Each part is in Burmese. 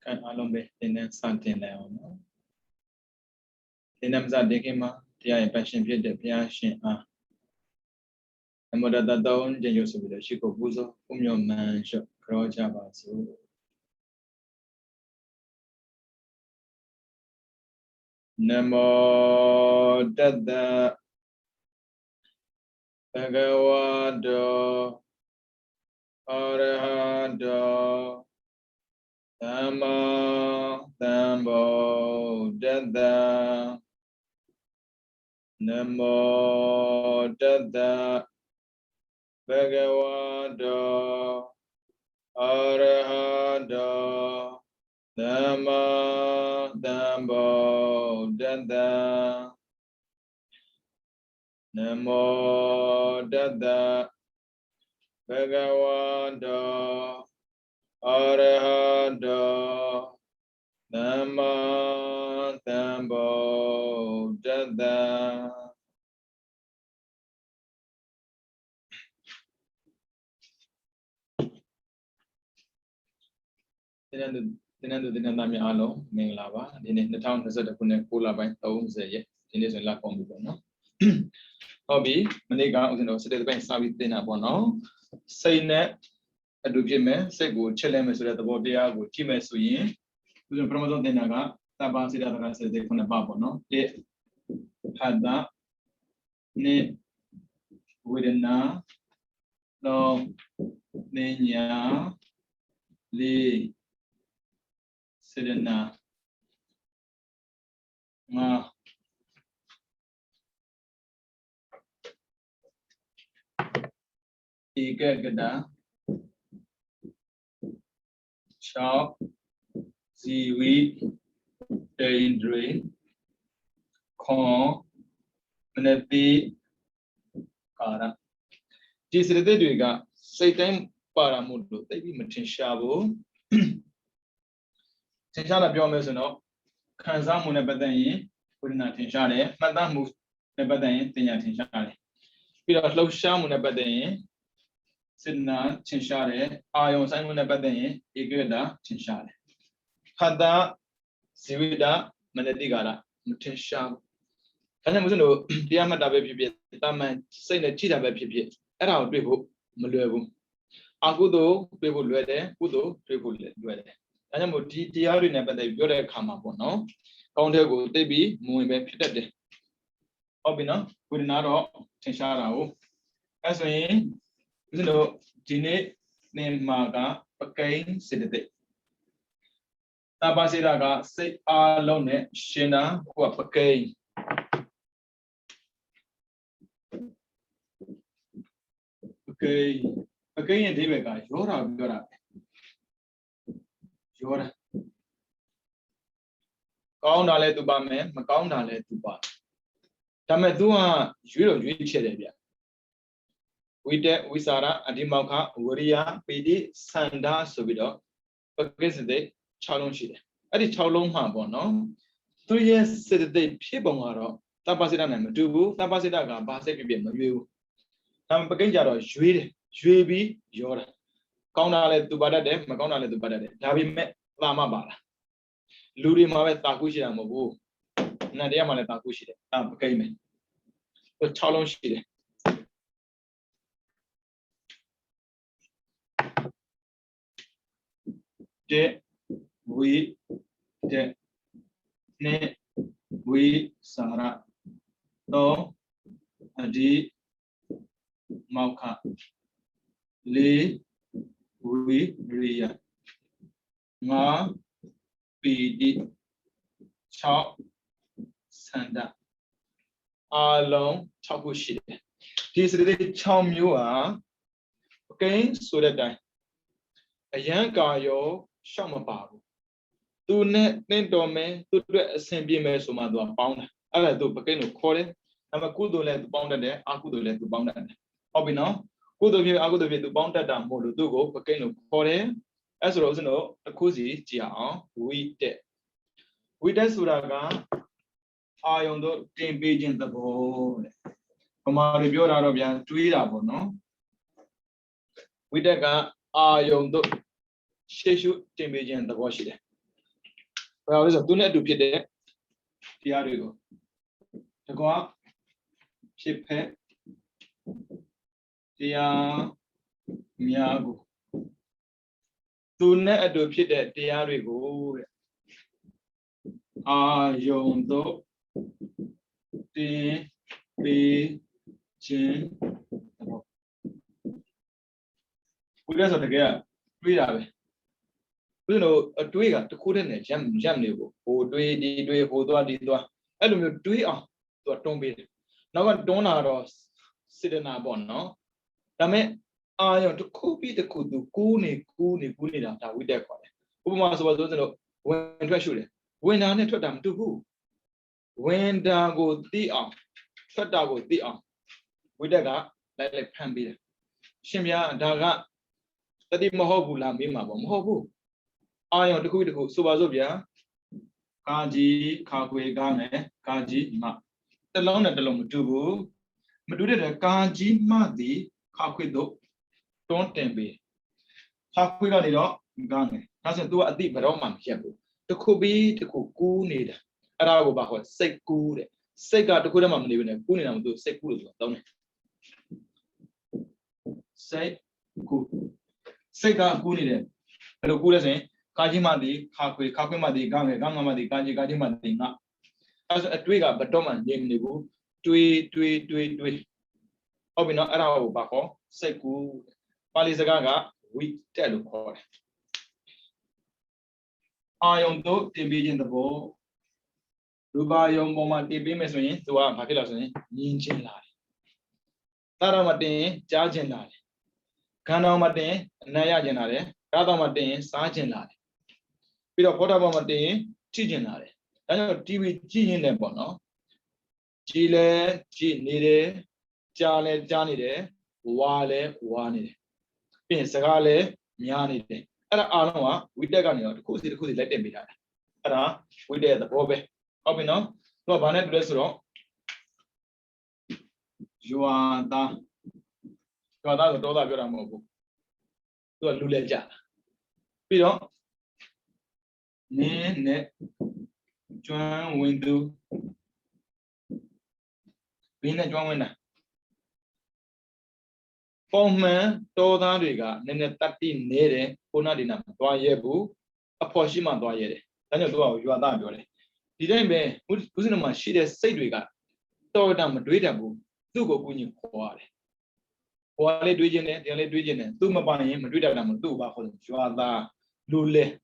Kan alombe tenen santin la ono. Tenam za dekema dia yang passion fit de pia shin a. Amoda da daun je yo so bi shi ko buzo kumyo man sho kro ja ba so. Namo tadda bhagavato arahato Dhamma Dhammo Namo Tadda Bhagavato Arahato Dhamma Dhammo Namo Tadda Bhagavato Arahato Dhamma Dhammo Dinami alo, Minglava, in the town has a Kula by Tones, yet in this lap on the bono. Hobby, Maniga, the bank Savi dinner bono. Say net, a dugime, say good, chelemes at the Bodia, with Chimes Suyin, who's a promoter Denaga, Tabasi that said they from the Babono. It had that. Ne Widena Lo Nenya Li Sidena Ma Igagada Shop Ziwi Daindre Con Manati Kara. This is the Duga, Satan Paramudu, they be Matinshabo. Tinshana Biomesano, Kanzamu Nebadain, putting a Tinshale, Madame Nebadain, Tinya Tinshale. We are low Shamu Nebadain, Sidna Tinshale, Ion Simon Nebadain, Igada Tinshale. Hada Sivida Manadigara, Mutinshab. And I was no Diamata baby, that man saying the cheetah baby, and I'll be Malu. Agudo, people weather, Udo, people weather. And I'm a TR never they got come up on no. Counter go, they be moving back. Obina, putting out Tinshara. As we, Gine named Maga, again, said the Tabasiraga, say alone, Shena, who up again. Okay, again, David, you're Count Ale to Baman, Macount Ale to Ba. Tamadua, you reach it. We Sara, Adimaka, Uria, Pidi, Sanda, Subido, against the Chalon Shide. At the Chalon Habono, 2 years said the Pibomaro, Tabasida Namatubu, Tabasida, Basepi, you. Tampakajaro, Shuibi, your Count Ale to Badade, Macona to Badade, Tabi met Lama Bala. Luri Mavet Takushi and Mobu, Nadia Malatakushi, Tampakaman. But Chalon Shide. De we de ne we Sara to Adi Mauka Le we Ria Ma Pidi Chop Sanda Along Takushi. This is the charm you are. Okay, so that a young guy, Shama Babu. Do net Nendome, to assembly Mesomado bound. I do Pacano Core. I'm a good let bound there, I could let the bound. Obino, good of you, I would have to bound that down Modugo, Pacano Core, as Rosano, a cozy, Gia, we did. With that Suraga, I on the same page in the board. From our review out of Yan Twitter, no? With that guy, I on the Sheshu Timbijan the wash it. Well, there's a do not do it. The article. The go up. Ship head. The miago. Do not do it. The article. Yondo. The be chin. We just have to get read out. You know, a twig to couldn't a jam neighbor, or do it, or do it. I don't know, do it to a tomb. Now, I don't know, sit in a bond, no? Dame, I want to copy the kudu, cooney, that we decor. Who was when to shoot it? When I need to them to who? When down go the arm, shut down go the arm. We dagger, like Pambi. Shimya, Daga, study Mohobula, Mima, Mohobu. I want to go to Subazobia, Kaji, Kakwe Game, Kaji, Ma. The long and the long tubu, Maduda, Kaji, Madi, Kakwido, don't tembe. Kakwiga it up, Gang, doesn't do a deep Roman Yabu. The Kubi, the Kuku need. Arago Baho, say good, say got the Kudamam living a Kuninam do say good, don't it? Say good. Say got Kunid. Hello, good as a Kajimadi, Kakimadi, Gamamadi, Kaji Gajimadi, not as a twigger, but Toman, named Nibu, Tui. Obino Arao Baho, say good. Palizagaga, we tell you call. I on do to be in the ball. Ruba Yom Boma TV Messin, to our Pakilasan, Yinchin Lai. Taramate, Jargin Lai. Kanamate, Naya Genare, Radamate, Sergeant Lai. Peter Potabamate, Chijin Lai. I know TV G in the bono. Chile, G needed, Jale, Janide, Wale, Wanide. Pin Sagale, Mianide. And Alama, we take on your cozy, let them be that. Ara, we dare the probe. Obino, no banet restaurant. You are the Toda Viramobu. To a Luleja. Pido Ne Joan window. Being a joint winner. Foreman, Toda Riga, Nene 30 Nere, Ponadina, Doyebu, a Poshima Doye. Then you are that. The name was in my sheet as said we got. Told them a dreadable, do go winning for Wale Dwigene, the only Dwigene, do my buying, Madridam, do Baffle, you are the Lule.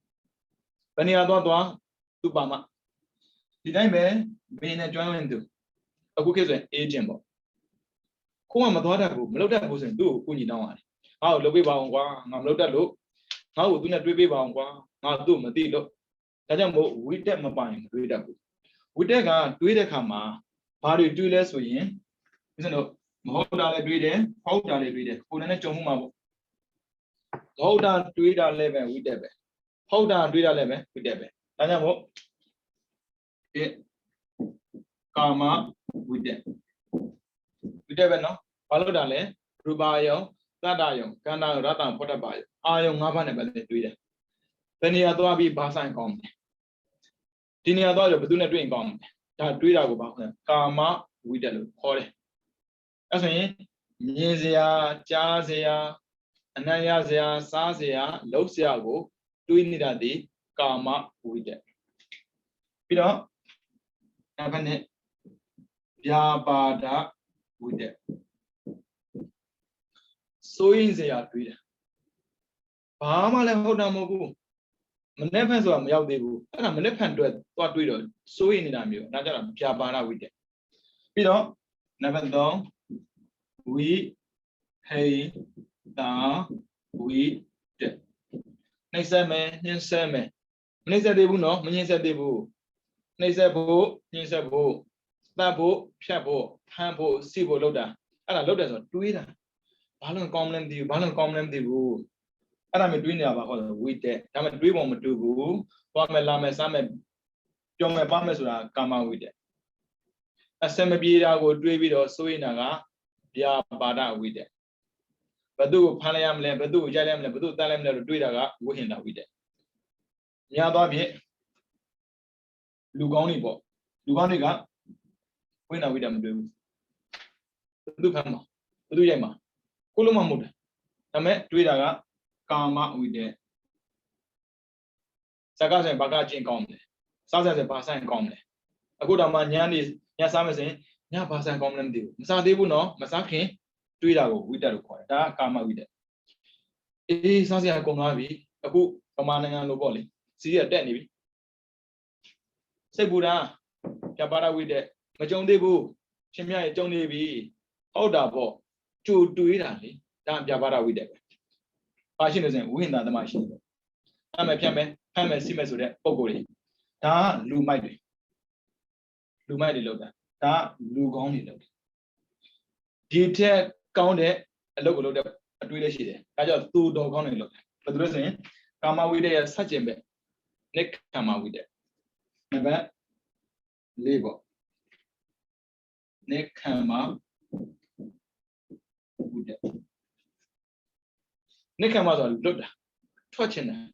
When you are not to Bama. The name being a joint window. A book is an agent. Come on, Loda was and do Kuninawan. How low we bound one, I'm loaded low. How do not be bound one, I'll do Madilo. Tajamo, we take my buying, readable. We take a Twitter camera, party do less with him. Isn't it? Hold on, read it, hold on, read it, put on a chomuma. Hold on, Twitter 11 with Debe. Hold on, Twitter 11 with Debe. Tajamo, it karma with them. With Debe, no? Follow Dale, Rubayo, Tadayo, Kana Ratan Potabayo, Ayo Navan the Twitter. Then you are to be Basan com. Tinia Doyle, but do not drink on that Twitter about karma with the Hore. As me, Nizia, Jazia, Anayazia, Sazia, Losiago, doing it at the karma with it. Peter, Avane, Yabada with it. So in the Twitter. Pama Lehodamobu. Never saw me out there, and I'm a left hand to it. What we do, so in Namio, not a Piabana with it. Peter, never done. We pay the we did. Next time, yes, sir. Next day, no, means a debut. Next abo, yes, abo. Stabo, Shabo, Hambo, Sibo Loda. And I load as a Twitter. Balon common the rule. And I'm doing about with that. I'm a dream on to go. Pame Lame Sam, John Pamesura come out with it. A semi will dream it or so in a Dia Bada with it. Badu Panayam Le, Badu Jalem, Badu Talem, the Twitter with it. Yababi Lugoni bo. Lugonica, when are we done do? Lukama, do yama. Kuluma Muda. I met Twitter, Kama with the Sagas and Bagajin comedy. Sasa and Pasa and comedy. A good man is Yasama saying, Yapasa and common deal. Sadibu no, Masaki, Twitter with the required. That Kama with it. It is something I come a good commanding and loboli. See a Danny. Say Buddha, Jabara with it. Majon debu, Chimia Johnny B. Hold up, to do it only. Damn Jabara with it. Machine isn't win that the machine. I'm a piano, I'm a simmers with that. Pogoli. Ta Lu might look at that Lu only look. Detail count it a local look at a relation. I just 2 dog only look. But the reason come out with a such a bit. Nick come out with it. Never labor. Nick come out with it. Nick come out of look. Touching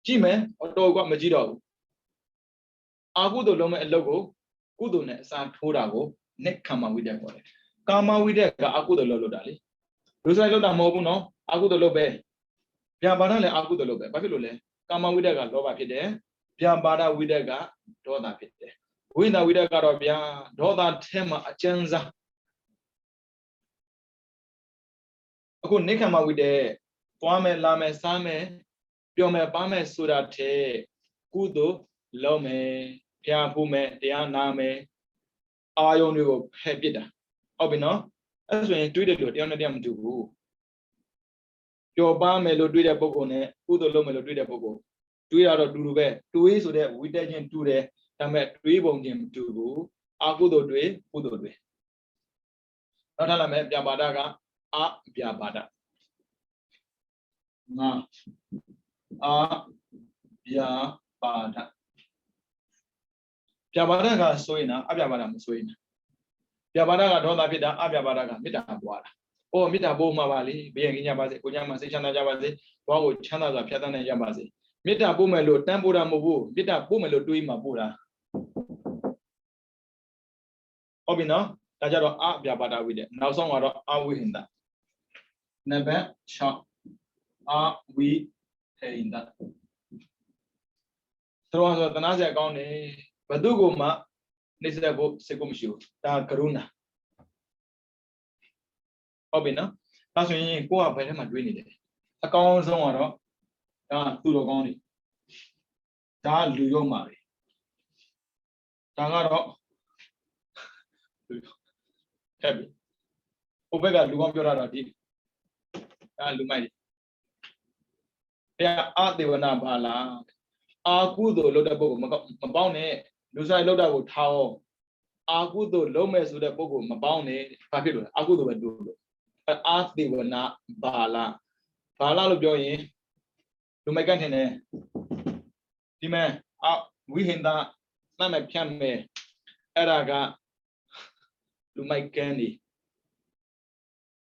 G-man or dog got Majido. I go to Loma logo, Kudunet, San Todago, neck come out with that body. Come out with that, I go to Lolo Dali. Those I don't know, no, I go to Lobe. Piabana, I go to Lobe, Babylone, come out with a Loba Pide, Piabada with a ga, Dona Pide. Winner with a Garabia, Dona Tema, a Chenza. I go Nikama with the Kwame Lame Same, Piome Bame Sudate, Kudo, Lome. Pia Pume, Diana, I only go happy. Obino, as when you tweeted the only damn to your bar melo do the bogone, who the lomelo do the bogo. 2 out of Dube, 2 ways so that we didn't do the Tamet 3 bong him to Agudo Dwe, Udo Dwe. Not a met Yabadaga, a Biabada. Na a Biabada. Piabadaga soina, Abiabada soina. Piabadaga don't have it, Abiabadaga, Mitabuada. Oh, Mitabo Mavali, being in Yabazi, Kuyama, Chana Jabazi, Wago Chana, Piatana Yabazi. Mita Bumelo, Tambura Mobu, Mita Bumelo doing Mabura. Obino, Tajaro Abiabada with it. Now some are we in that. Never shall are we in that. Throw the Nazia Gone. Baduguma Nisabo Segumshu, Da Karuna. Obina, that's when you go up by him and doing it. A call zone, Tulogoni. Da Luyo Mari. Tangaro Heavy. Obega Lugomura did. Lumai. There are they were not bala. Akudo Lodabo Mabone. Lusa Loda would how Agudo Lomes with a bogo, Mabone, Papiro, Agudo would do. But as they were not Bala. Bala of joy to make an Dime, we hinda, Nama Piame, Eraga, to make candy.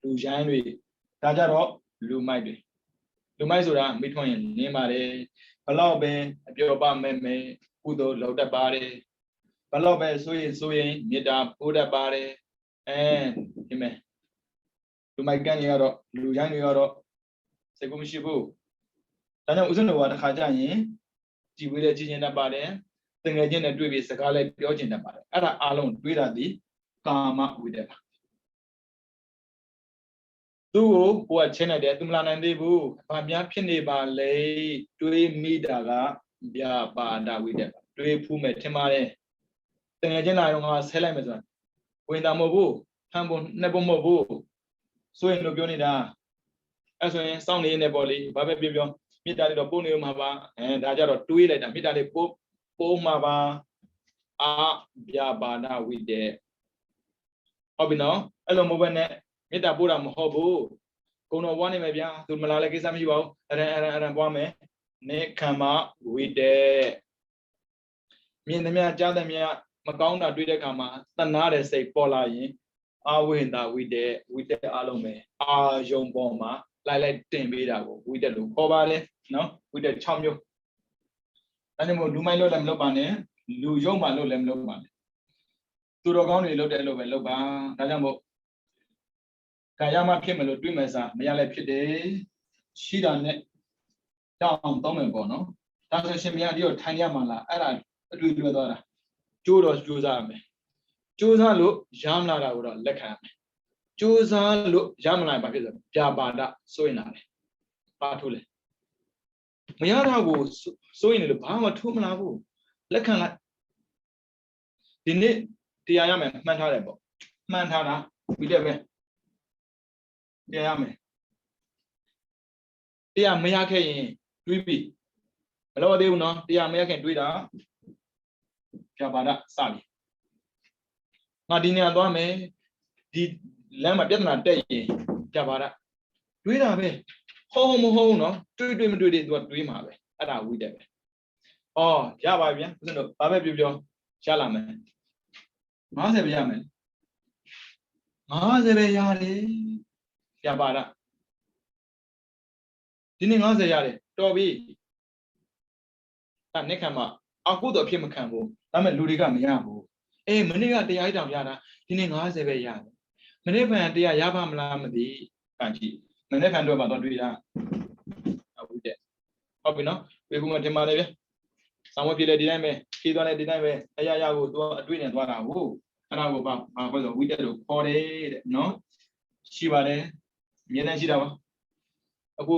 To January, Tajaro, Lumai. Lumaisura, between Nimare, Palabe, Bioba Meme. Kudo Loda Bari, Palobe, Sui, Nida, Buddha Bari, and Hime. To my Ganyaro, Lujanioro, Segumishibu. Tana Uzunu, what Hajani, Jibuda Jina Bari, the Gajina Dwebi, Sakale, Piojina Bari, Ada alone, Vidadi, Kama with them. Two who are Chena de Tumlan and Debu, Pamia Pineba lay to a Midaga. Bia Bada with them. Do a pume temare. Then again, I don't ask Helamazon. When the Mobu, Hambo Nebomobu, so in Lubionida. As when sound in the body, Baba Bibion, Midali the Bonium Hava, and Ajaro do it and Midali Pope, Pomava, Bia Bada with the Obino, Hello Mobene, Mitaburam Hobu, Kono one maybe to Malakisam you and Wame. Ne kama with the Minemia Jadamia Magonda do the kama, Tanare say Pola in, I win that with the Alome, John Boma, like Tembidago, with the Lukobale, no, with the Chamyo. ဒါကြောင့်မို့လူမိုက်လို့လည်းမလုပ်ပါနဲ့လူယုံမှလို့လည်းမလုပ်ပါနဲ့သူတော်ကောင်းတွေလုပ်တယ်လို့ပဲလုပ်ပါဒါကြောင့်မို့ကာယမဖြစ်မလို့တွေးမယ်စားမရလည်းဖြစ်တယ်ရှိတာနဲ့တောင်းတောင်းမယ်ပေါ့နော်ဒါဆိုရှင်ဘုရားဒီတော့ထိုင်ရမှာလားအဲ့ဒါအတွေ့အကြုံသွားတာကျိုးတော့ကျိုးစားရမယ်ကျိုးစားလို့ရမလာတာကိုတော့လက်ခံရမယ်ကျိုးစားလို့ရမလာဘာဖြစ်လဲပြာပါဒစိုးရင်လာတယ်ပါထိုးလေမရတာကိုစိုးရင်လည်းဘာမှထိုးမလာဘူးလက်ခံလိုက်ဒီနေ့တရားရမယ်မှန်ထားတယ်ပေါ့မှန်ထားတာပြီးတယ်ပဲတရားရမယ်တရားမရခဲ့ရင်တွေးပြီမလို့သေးဘူးနော်တရားမရခင်တွေးတာပြပါဒစပြီငါဒီနေရာသွားမယ်ဒီလမ်းမှာပြဿနာတက်ရင်ပြပါဒတွေးတာပဲဟုတ်မဟုတ်နော်တွေးမတွေးသူကတွေးမှာပဲအဲ့ဒါဝိတက်ပဲအော်ရပါဗျာဦးဇင်းတို့ဘာပဲပြောရလာမယ်50ပဲရမယ်50ပဲရတယ်ပြပါဒဒီနေ့50ရတယ်တော်ပြီအဲ့နိခံမှာအကုသို့အဖြစ်မခံဘူးဒါပေမဲ့လူတွေကမရဘူးအေးမနေ့ကတရားတောင်ရတာဒီနေ့50ပဲရတယ်မနေ့ကတရားရပါမလားမသိကကြည့်မနေ့ကတော့ပါတော့တွေ့တာဟုတ်တယ်ဟုတ်ပြီနော်ဒီခုမှတင်ပါလေဗျဆောင်းဝပြည့်လေဒီတိုင်းပဲဖြည့်သွားလေဒီတိုင်းပဲအရာကိုသူအတွေ့နဲ့သွားတာဟုတ်အဲ့ဒါကိုပါဘာလို့ဆိုဝိတက်လို့ခေါ်တယ်တဲ့နော်ရှိပါတယ်အမြဲတမ်းရှိတာပါအခု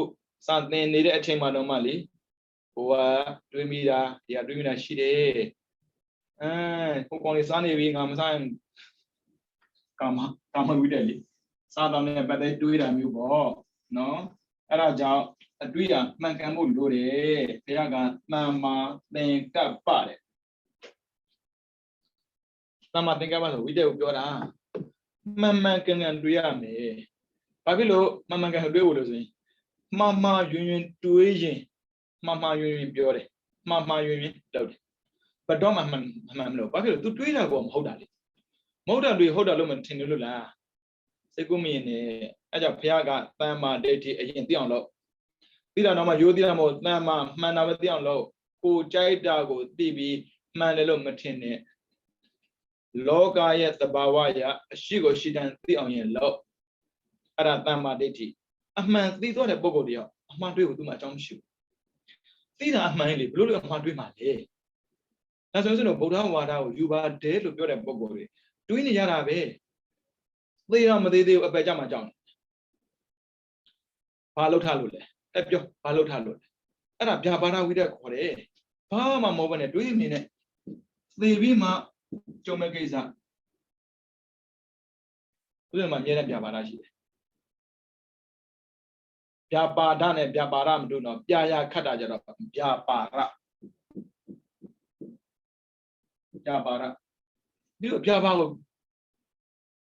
စာသင်နေတဲ့အချိန်မှာတော့မှလေဟိုကတွေးမိတာဒီကတွေးမိတာရှိတယ်ဟိုကောင်လေးစားနေပြီငါမစားရင်ကာမဝိတက်လေစားတော့လည်းပတ်သက်တွေးတာမျိုးပေါ့နော်အဲ့ဒါကြောင့်အတွေ့အမှန်ကန်ဖို့လိုတယ်ဘုရားကမှန်မှာသင်္ကပ္ပတဲ့မှန်မှာသင်္ကပ္ပဆိုဝိတက်ကိုပြောတာမှန်ကန်တွေးရမယ်ဘာဖြစ်လို့မှန်ကန်တွေးဖို့လို့ဆိုရင်မှားယွင်းတွေးရင်မှားယွင်းပြောတယ်မှားယွင်းလုပ်တယ်ဘယ်တော့မှမှန်မလို့ဘာဖြစ်လို့ तू တွေးတာကောမဟုတ်တာလေမဟုတ်တာတွေဟုတ်တာလို့မထင်လို့လားစိတ်ကူးမရင်နဲ့အဲ့ကြောင့်ဘုရားကတမ္မာဒိဋ္ဌိအရင်သိအောင်လုပ်သိတာတော့မှရိုးသေးတာမဟုတ်တမ္မာမှန်တာပဲသိအောင်လုပ်ကိုကြိုက်တာကိုသိပြီးမှန်တယ်လို့မထင်နဲ့လောကရဲ့သဘာဝအရအရှိကိုရှိတန်သိအောင်ရင်လုပ်အဲ့ဒါတမ္မာဒိဋ္ဌိအမှန်သိသွားတဲ့ပုဂ္ဂိုလ်တယောက်အမှန်တွေးဖို့သူမှအကြောင်းမရှိဘူးသိတာအမှန်လေဘလို့လို့အမှန်တွေးမှာလဲဒါဆိုရင်ဗုဒ္ဓဝါဒကိုယူပါတယ်လို့ပြောတဲ့ပုဂ္ဂိုလ်တွေးနေရတာပဲသိတော့မသေးသေးဘူးအပယ်ကြမှာကြောက်တယ်ဘာလှုပ်ထားလို့လဲအဲ့ပြောဘာလှုပ်ထားလို့လဲအဲ့ဒါဗျာပါဒဝိတက်ခေါ်တယ်ဘာမှမဟုတ်ဘဲနဲ့တွေးနေနဲ့သေပြီးမှကြုံမဲ့ကိစ္စဥပမာအမြဲတမ်းဗျာပါဒရှိတယ်ဗျာပါဒနဲ့ဗျာပါဒမတို့တော့ပြာရခတ်တာကြတော့ဗျာပါရဗျာပါရဒီလိုဗျာပါကို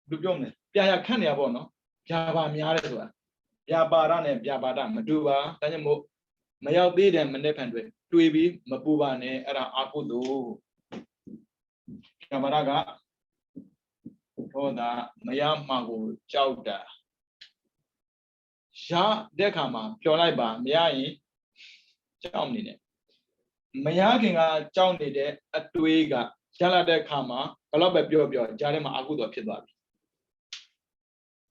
လူပြောမလဲပြာရခတ်နေရပေါ့နော်ဗျာပါများတယ်ဆိုတာဗျာပါဒနဲ့ဗျာပါဒမတူပါဒါကြောင့်မို့မရောက်သေးတဲ့မနေ့ဖန်တွေးပြီးမပူပါနဲ့အဲ့ဒါအကုသို့ဗျာပါဒကဒေါသမရမှကိုကြောက်တာရတဲ့ခါမှာပျော်လိုက်ပါမရရင်ကြောက်နေတယ်မရခင်ကကြောက်နေတဲ့အတွေးကရလာတဲ့ခါမှာဘယ်တော့ပဲပြောကြားထဲမှာအကုသို့ဖြစ်သွားပြီ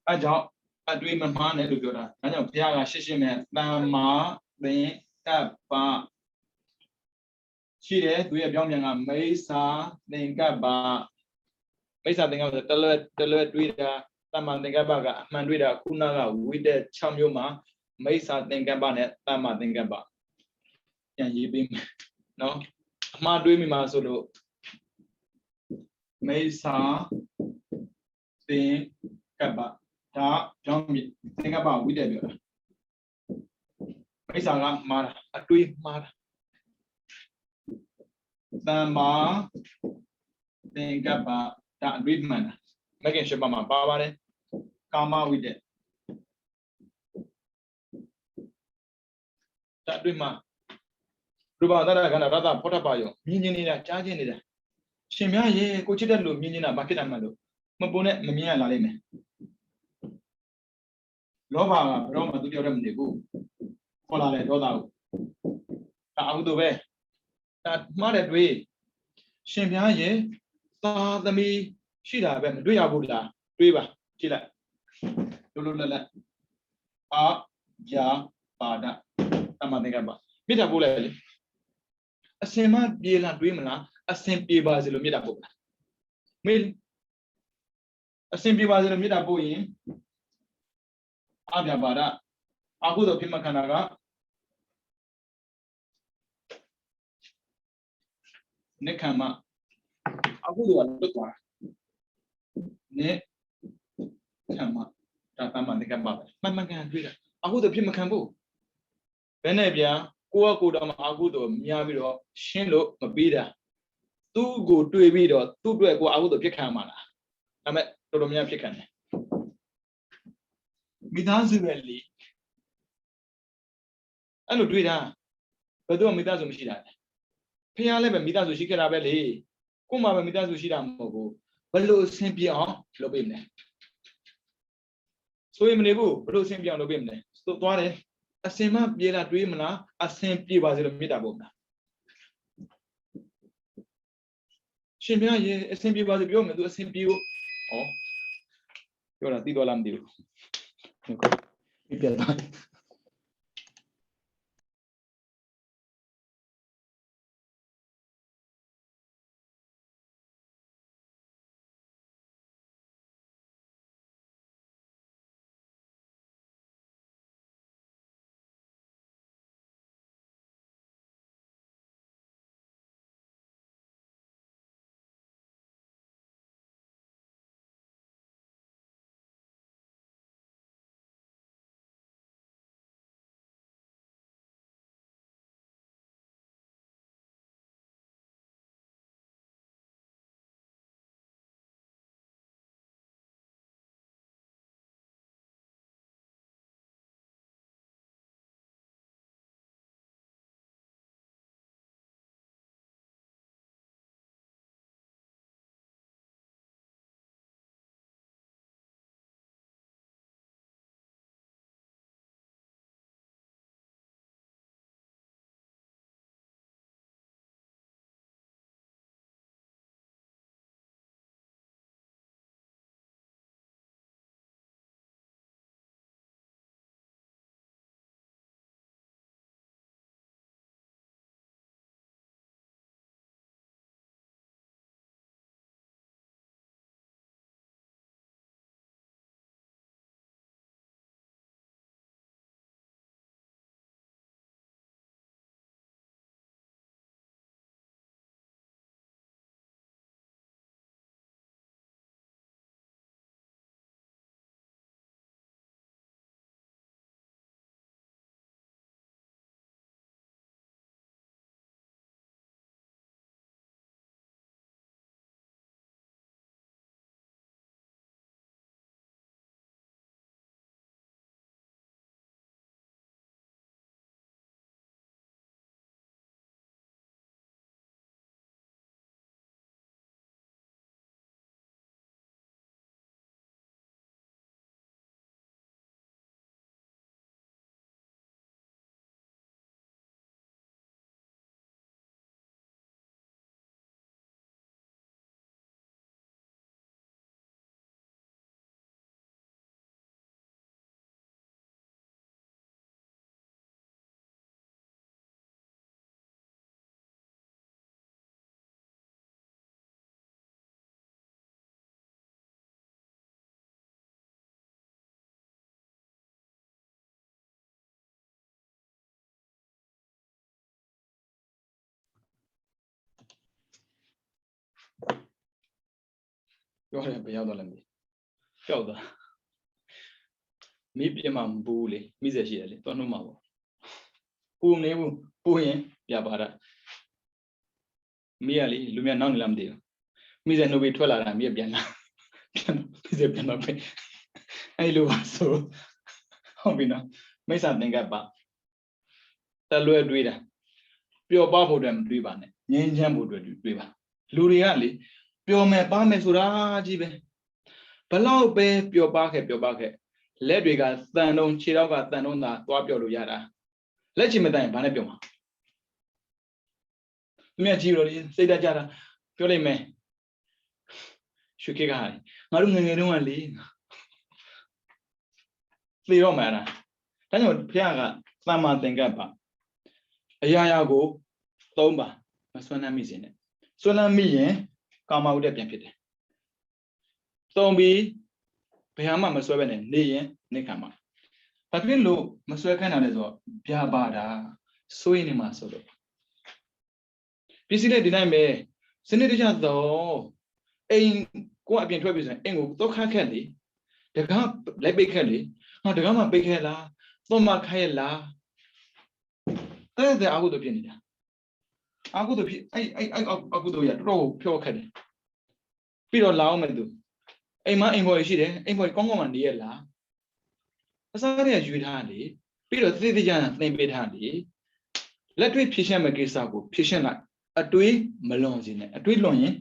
အဲကြောင့်အတွေးမမှားနဲ့လို့ပြောတာဒါကြောင့်ဘုရားကရှင်းမဲ့တမ္မာသင်္ကပ္ပရှိတယ်သူရဲ့ပြောင်းပြန်ကမိစ္ဆာသင်္ကပ္ပမိစ္ဆာသင်္ကပ္ပဆိုတလွဲတွေးတာတမ္မာသင်္ကပ္ပကအမှန်တွေးတာခုနကဝိတက်6မျိုးမှာမိစ္ဆာသင်္ကပ္ပနဲ့တမ္မာသင်္ကပ္ပပြန်ရေးပေးမယ်နော်အမှားတွေးမိမှာဆိုလို့မိစ္ဆာသင်္ကပ္ပဒါကြောင့်သင်္ကပ္ပဝိတက်ပြောတာမိစ္ဆာကမှားတာအတွေးမှားတာတမ္မာသင်္ကပ္ပဒါအတွေးမှန်တာမကင်ရှင်းပါမှာပါပါတယ်ကာမဝိတက်ဒါအတွေးမှာရူပသတ္တခန္ဓာရတ္တဖောထပါယောမြင်ချင်းနေတာကြားချင်းနေတာရှင်များရေကိုချစ်တဲ့လူမြင်ချင်းတာဘာဖြစ်တာမှလို့မပုံနဲ့မမြင်ရလာလိမ့်မယ်လောဘကဘယ်တော့မှသူတယောက်တည်းမနေဘူးခေါ်လာတယ်ဒေါသကိုဒါအဟုတုပဲ မှားတဲ့တွေရှင်ပြားရဲ့သာသမီရှိတာပဲမတွေ့ရဘူးလားတွေးပါကြည့်လိုက်လို့လက်အာယာပါဒတမန်တွေကပါမေတ္တာပို့လိုက်လေအစင်မပြေလားတွေးမလားအစင်ပြေပါစေလို့မေတ္တာပို့လားမေးအစင်ပြေပါစေလို့မေတ္တာပို့ရင်အာယာပါဒအခုတော့ဖြစ်မှခန္ဓာကနိခမ္မအခုတော့လွတ်သွားတာနိခမ္မဒါတမန်တွေကပါပဲမှန်ကန်တွေ့တာအခုတော့ဖြစ်မခံဘူးဘယ်နဲ့ဗျာကိုကကိုတော့မှအခုတော့မြားပြီးတော့ရှင်းလို့မပြီးတာသူ့ကိုတွေ့ပြီးတော့သူ့အတွက်ကိုအခုတော့ဖြစ်ခံမှာလားဒါပေမဲ့တော်တော်များဖြစ်ခံတယ်မိသားစုပဲလေအဲ့လိုတွေ့တာဘယ်တော့မိသားစုမရှိတာလဲဖះလည်းပဲမိသားစုရှိခဲ့တာပဲလေကို့မှာပဲမိသားစုရှိတာမဟုတ်ဘူးဘယ်လိုအဆင်ပြေအောင်လုပ်ပေးမလဲဆိုရင်မနေဘူးဘယ်လိုအဆင်ပြေအောင်လုပ်ပေးမလဲသွားတယ်အစင်မပြေလားတွေးမလားအစင်ပြေပါစေလို့မေတ္တာပို့မလားရှင်ပြရဲ့အစင်ပြေပါစေပြောမယ်သူအစင်ပြေဖို့ဩပြောတာသိတော့လားမသိဘူးဒီပြတ်သွားပြောတယ်ဘယ်ရောက်တော့လဲမသိကြောက်သွားမိပြမမပူလေမိစေရှိတယ်လေသွားနှုတ်မှာပေါ့ပူနေဘူးပူရင်ပြပါတာမိရလေလူများနောက်နေလားမသိဘူးမိစေနှုတ်ပြီးထွက်လာတာမိရပြန်လာမိစေပြန်တော့ပဲအဲ့လိုပါဆိုဟုတ်ပြီနော်မိစ္ဆာသင်္ကပ္ပတလွဲတွေးတာပျော်ပါဖို့အတွက်မတွေးပါနဲ့ငြင်းချမ်းဖို့အတွက်တွေးပါလူတွေကလေပျော်မယ်ပါမယ်ဆိုတာကြီးပဲဘလောက်ပဲပျော်ပါခဲ့လက်တွေကတန်တုံးခြေထောက်ကတန်တုံးသာသွားပျော်လို့ရတာလက်ချင်မတန်ရင်ဘာနဲ့ပျော်မှာ မြတ်ကြီးလို့စိတ်တကြတာပြောလိုက်မယ်ရွှေခေတ်ကဟာငါတို့ငယ်ငယ်တုန်းကလေသေတော့မှာလားဒါကြောင့်ဘုရားကသမ္မာသင်္ကပ္ပအရာရာကိုသုံးပါမစွမ်းနှမ်းမိစေနဲ့စွမ်းနှမ်းမိရင်ကာမဝတ္တပြန်ဖြစ်တယ်သုံးပြီးဘယ်မှမစွဲပဲနဲ့နေရင်နေခံမှာဘာဖြစ်လို့မစွဲခိုင်းတာလဲဆိုတော့ဗျာပါတာစိုးရင်နေမှာဆိုတော့ပစ္စည်းလေးဒီတိုင်းပဲစနစ်တကျတော့အိမ်ကိုအပြင်ထွက်ပြီဆိုရင်အိမ်ကိုတော့ခတ်ခက်လေတကားလိုက်ပိတ်ခက်လေဟာတကားမှပိတ်ခဲလားသုံးမခိုက်လားတဲ့အာဟုတို့ဖြစ်နေတာအာဟုတို့ဖြစ်အဲ့အာဟုတို့ရတော်တော်ဖြောခက်တယ်ပြီးတော့လာအောင်မယ်သူအိမ်မအိမ်ပေါ်ရှိတယ်အိမ်ပေါ်ကောင်းကောင်းမှနေရလားအစားတွေကယူထားလေပြီးတော့သေသေးချာသင်ပေးထားလေလက်တွေ့ဖြည့်ရှင်းမဲ့ကိစ္စကိုဖြည့်ရှင်းလိုက်အတွေးမလွန်စေနဲ့အတွေးလွန်ရင်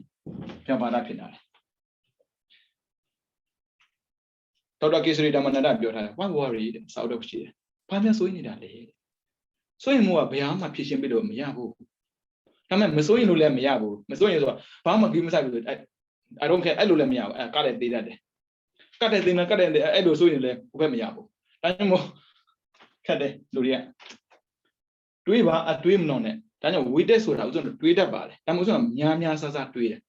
ပြပါဒဖြစ်လာတယ်ဒေါက်တာကေစရီဓမ္မနန္ဒပြောထားတယ် what worry တဲ့စာအုပ်တော့ရှိတယ်ဘာမှစိုးရင်နေတာလေစိုးရင်မို့ကဘယ်မှဖြည့်ရှင်းပြီးတော့မရဘူးဒါပေမဲ့မစိုးရင်လို့လည်းမရဘူးမစိုးရင်ဆိုတော့ဘာမှပြီးမဆိုင်ဘူးဆို I don't care အဲ့လိုလည်းမရဘူးကတဲ့သေးတတ်တယ်ကတဲ့သေးမှကတဲ့အဲ့လိုစိုးရင်လည်းဘယ်မရဘူးဒါကြောင့်မို့ခက်တယ်လူတွေကတွေးပါအတွေးမနှောင်နဲ့ဒါကြောင့်ဝိတက်ဆိုတာဥစ္စာတွေးတတ်ပါတယ်ဒါမှမဟုတ်ဆိုများများဆဆတွေးတယ်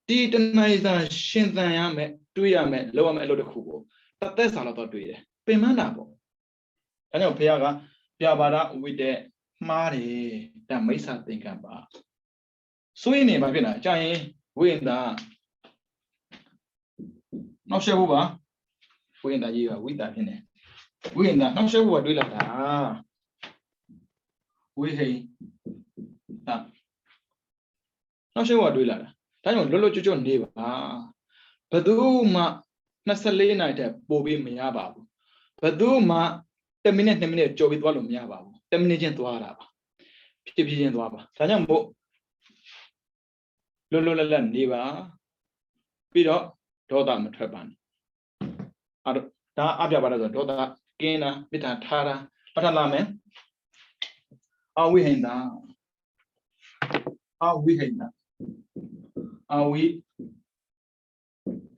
ဒီတဏှာစာရှင်သန်ရမယ်တွေးရမယ်လုပ်ရမယ်အလုပ်တစ်ခုကိုတသက်စာတော့တွေးတယ်ပင်မနာပေါ့ဒါကြောင့်ဘုရားကပြပါဒဝိတက်မှားတယ်ဒါမိစ္ဆာသင်္ကပ္ပစိုးရင်နေပါဖြစ်လာကြာရင်ဝိညာဉ်နောက်ဆက်ဖို့ပါဝိညာဉ်ကြီးကဝိတာဖြစ်နေဝိညာဉ်နောက်ဆက်ဖို့ကတွေးလာတာဝိဟိတာနောက်ဆက်ဖို့ကတွေးလာတာဒါကြောင့်လွတ်လွတ်ကျွတ်ကျွတ်နေပါဘယ်သူမှ24နာရီတက်ပို့ပြီးမရပါဘူးဘယ်သူမှ10မိနစ်2မိနစ်ကြော်ပြီးသွားလို့မရပါဘူး10မိနစ်ချင်းသွားတာပါဖြစ်ဖြစ်ချင်းသွားပါဒါကြောင့်မို့လွတ်လွတ်လပ်လပ်နေပါပြီးတော့ဒေါသမထွက်ပါနဲ့အဲ့ဒါအပြပါလားဆိုတော့ဒေါသကင်းတာမေတ္တာထားတာပထလာမယ်အဝိဟိန္တာအဝိဟိန္တာအဝိ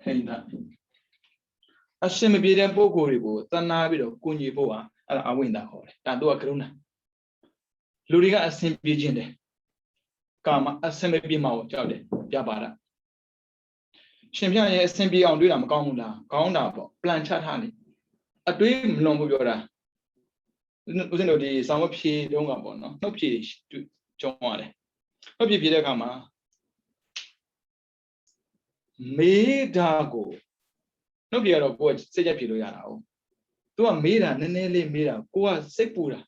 ဟိန္တာအရှင်မပြေတဲ့ပုဂ္ဂိုလ်တွေကိုသနာပြီးတော့ကုညီဖို့ဟာအဲ့ဒါအဝိဟိန္တာခေါ်တယ်ဒါတော့ကရုဏာလူတွေကအစဉ်ပြေခြင်းတယ်ကာမအစဉ်မပြေမှာကိုကြောက်တယ်ပြပါတာရှင်ပြရဲ့အစဉ်ပြေအောင်တွေးတာမကောင်းဘူးလားကောင်းတာပေါ့ပလန်ချထားလေအတွေးမလွန်ဘူးပြောတာဦးဇင်းတို့ဒီဆောင်းမဖြေတုံးကပေါ့နော်နှုတ်ဖြေကျုံရတယ်နှုတ်ဖြေဖြေတဲ့အခါမှာမေးတာကိုနှုတ်ဖြေကတော့ကိုယ်စိတ်ကြက်ဖြေလို့ရတာ哦သူကမေးတာနည်းနည်းလေးမေးတာကိုကစိတ်ပူတာ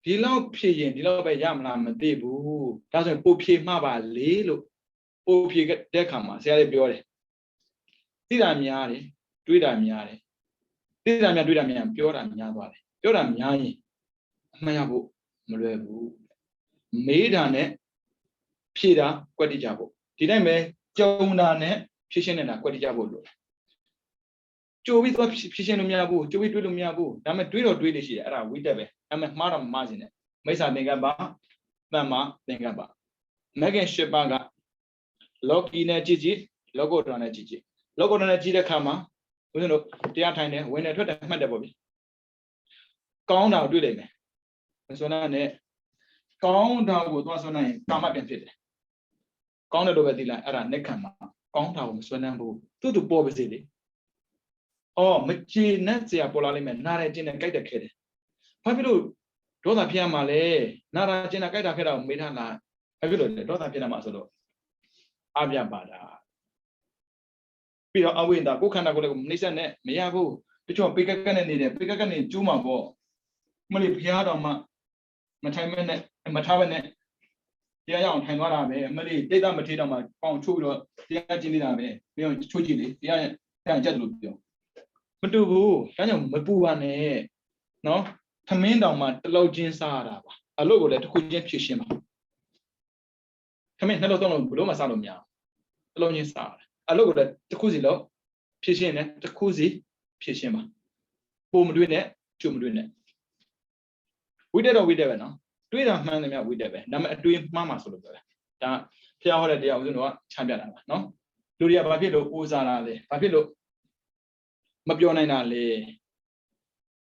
ဒီလောက်ဖြေရင်ဒီလောက်ပဲရမလားမသိဘူးဒါဆိုရင်ပို့ဖြေမှပါလေလို့ပို့ဖြေတဲ့အခါမှာဆရာလေးပြောတယ်သိတာများတယ်တွေးတာများတယ်သိတာများတွေးတာများပြောတာများသွားတယ်ပြောတာများရင်အမှန်ရဖို့မလွယ်ဘူးမေးတာနဲ့ဖြေတာကွက်တိကြဖို့ဒီတိုင်းပဲကြုံတာနဲ့ဖြေရှင်းနေတာကွက်တိကြဖို့လို့ကြိုပြီးသွားဖြေရှင်းလို့မရဘူးကြိုပြီးတွေးလို့မရဘူးဒါပေမဲ့တွေးတော့တွေးလို့ရှိတယ်အဲ့ဒါဝိတက်ပဲဒါပေမဲ့မှားတော့မှားခြင်းနဲ့မိစ္ဆာသင်္ကပ္ပသမ္မာသင်္ကပ္ပမဂ္ဂင်၈ပါးကလောကီနဲ့ကြည့်ကြည့်လောကုတ္တရာနဲ့ကြည့်ကြည့်လောကုတ္တရာနဲ့ကြည့်တဲ့အခါမှာဦးဇင်းတို့တရားထိုင်တယ်ဝင်တယ်ထွက်တယ်မှတ်တယ်ပေါ့ဗျကောင်းတာကိုတွေ့လိုက်မယ်မစွမ်းနဲ့ကောင်းတာကိုသွားစွမ်းနိုင်ကာမပြန်ဖြစ်တယ်ကောင်းတယ်လို့ပဲသိလိုက်အဲ့ဒါနိက္ခဏ်မှာကောင်းတာကိုမစွမ်းနိုင်ဘူးသူ့သူပေါ်ပါစေလေအော်မကျေနပ်စရာပေါ်လာလိမ့်မယ်နားတယ်ကျင်တယ်ကြိုက်တယ်ခဲ့တယ်ဘာဖြစ်လို့ဒေါသဖြစ်ရမှာလဲနာတာကျင်တာကြိုက်တာခဲ့တာကိုမေးထားလားဘာဖြစ်လို့လဲဒေါသဖြစ်နေမှာဆိုတော့အပြပါတာပြီးတော့အဝိဒါကိုခန္ဓာကိုယ်လည်းနှိမ့်ဆက်နဲ့မရဘူးတချို့ပိကကနဲ့နေတယ်ပိကကနဲ့ကျိုးမှာပေါ့မလေးဖျားတော်မှမထိုင်မဲနဲ့မထားပဲနဲ့တရားရအောင်ထိုင်သွားတာပဲအမလေးတိတ်တာမထေးတော့မှပေါင်ချိုးပြီးတော့တရားကျင့်နေတာပဲပြီးတော့ချိုးကြည့်လေတရားကြက်တယ်လို့ပြောမတူဘူးဒါကြောင့်မပူပါနဲ့နော်သမင်းတောင်မှတလုံးချင်းစားရတာပါအလုပ်ကိုလည်းတစ်ခုချင်းဖြည့်ရှင်းပါသမင်းနှလုံးသုံးလုံးဘလို့မစားလို့မရဘူးတလုံးချင်းစားရတယ်အလုပ်ကိုလည်းတစ်ခုစီလို့ဖြည့်ရှင်းတယ်တစ်ခုစီဖြည့်ရှင်းပါပုံမတွေးနဲ့ကျုံမတွေးနဲ့ဝိတက်တော့ဝိတက်ပဲနော် တွေးတာမှန်တယ်များဝိတက်ပဲဒါပေမဲ့အတွေးမှားမှာဆိုလို့ပြောတာဒါဖျားဟောတဲ့တရားဦးဇင်းတို့ကချပြတာပါနော်လူတွေကဘာဖြစ်လို့အိုးစားတာလဲဘာဖြစ်လို့မပြောနိုင်တာလဲ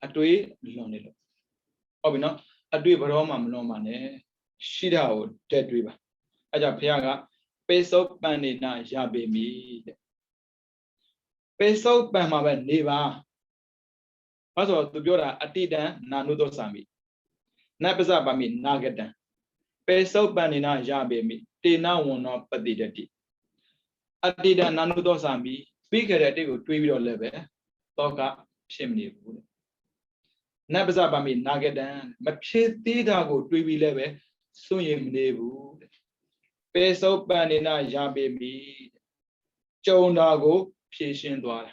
အတွေးလွန်နေလို့ဟုတ်ပြီနော်အတွေးဘရောမှမလွန်ပါနဲ့ရှိတာကိုတက်တွေးပါအဲကြောင့်ဖျားကပေစုပ်ပန်နေနာရပေမည်တဲ့ပေစုပ်ပန်မှာပဲနေပါဘာဆိုတော့သူပြောတာအတိတံနာနုသောစာမိနပ္ပစပါမိနာဂတံပေစုပ်ပန်နေနာရပေမည်တေနဝန္နောပတိတတိအတိတံနာနုသောစာမိပြီးခဲ့တဲ့အတိတ်ကိုတွေးပြီးတော့လည်းပဲတော့ကဖြစ်မနေဘူးတဲ့နပ္ပစပါမိနာဂတံမဖြစ်သေးတာကိုတွေးပြီးလည်းပဲစွန့်ရင်မနေဘူးတဲ့ပေစုပ်ပန်နေနာရပေမည်ကြုံတာကိုဖြည့်ရှင်းသွားတာ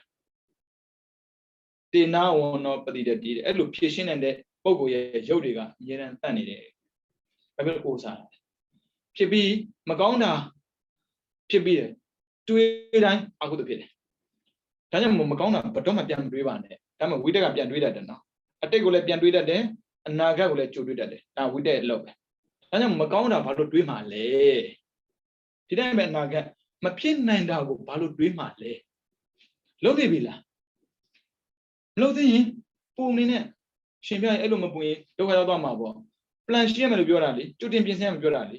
တေနဝန္နောပတိတတိအဲ့လိုဖြည့်ရှင်းတဲ့ပုဂ္ဂိုလ်ရဲ့ရုပ်တွေကအမြဲတမ်းတတ်နေတယ်ဘာဖြစ်လို့ကိုးစားတာဖြစ်ပြီးမကောင်းတာဖြစ်ပြီးတယ်တွေးတိုင်းအကုသိုလ်ဖြစ်တယ်ဒါကြောင့်မကောင်းတာဘယ်တော့မှပြန်မတွေးပါနဲ့ဒါမှဝိတက်ကပြန်တွေးတတ်တယ်နော်အတိတ်ကိုလည်းပြန်တွေးတတ်တယ်အနာဂတ်ကိုလည်းကြိုတွေးတတ်တယ်ဒါဝိတက်လောက်ပဲဒါကြောင့်မကောင်းတာဘာလို့တွေးမှလဲဒီတိုင်းပဲအနာဂတ်မဖြစ်နိုင်တာကိုဘာလို့တွေးမှလဲလုံးသိပြီလားလုံးသိရင်ပုံနေနဲ့ရှင်ပြရင်အဲ့လိုမပူရင်ဒုက္ခရောက်သွားမှာပေါ့ plan ရှင်းရမယ်လို့ပြောတာလေကြိုတင်ပြင်ဆင်ရမယ်ပြောတာလေ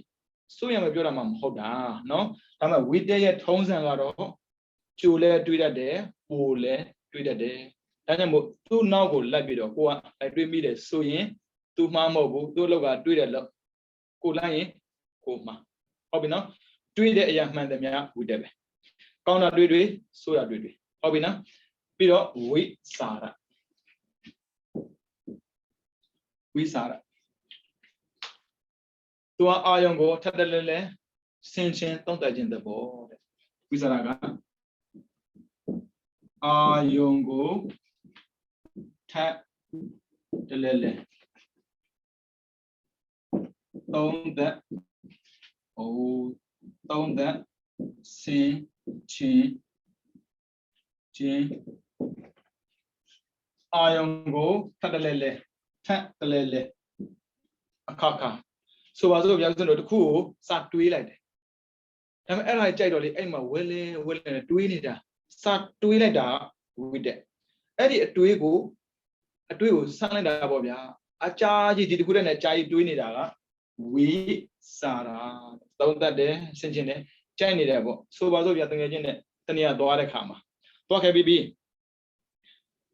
စိုးရမယ်ပြောတာမှမဟုတ်တာเนาะဒါမှဝိတက်ရဲ့ထုံးစံကတော့ကြိုလဲတွေးတတ်တယ်ပူလဲတွေးတတ်တယ်ဒါကြောင့်မို့သူ့နောက်ကိုလိုက်ပြီးတော့ကိုကလိုက်တွေးမိတယ်ဆိုရင်သူမှားမဟုတ်ဘူးသူ့လောက်ကတွေးတယ်လို့ကိုလိုက်ရင်ကိုမှားဟုတ်ပြီနော်တွေးတဲ့အရာမှန်တယ်များဝိတက်ပဲကောင်းတာတွေးဆိုးတာတွေးဟုတ်ပြီနော်ပြီးတော့ဝိစာရဝိစာရသူကအာယုံကိုထပ်တယ်လဲဆင်ချင်းသုံးသပ်ခြင်းသဘောတဲ့ဝိစာရကအာယုံကိုထပ်တယ်လဲသုံးသပ်ဆင်ချင်းအာယုံကိုထပ်တယ်လဲအခါဆိုပါစို့ဗျာဆိုတော့တခုကိုစတွေးလိုက်တယ်ဒါပေမဲ့အဲ့ဒါကြိုက်တော့လေအဲ့မှာဝဲလဲတွေးနေတာစတွေးလိုက်တာဝိတက်အဲ့ဒီအတွေးကိုဆန်းလိုက်တာပေါ့ဗျာအကြာကြီးဒီတခုတည်းနဲ့ကြာကြီးတွေးနေတာကဝိစာရာသုံးတတ်တယ်ဆင်ခြင်တယ်ကြိုက်နေတယ်ပေါ့ဆိုပါစို့ဗျာတကယ်ချင်းနဲ့တနည်းသွားတဲ့ခါမှာသွားခဲ့ပြီး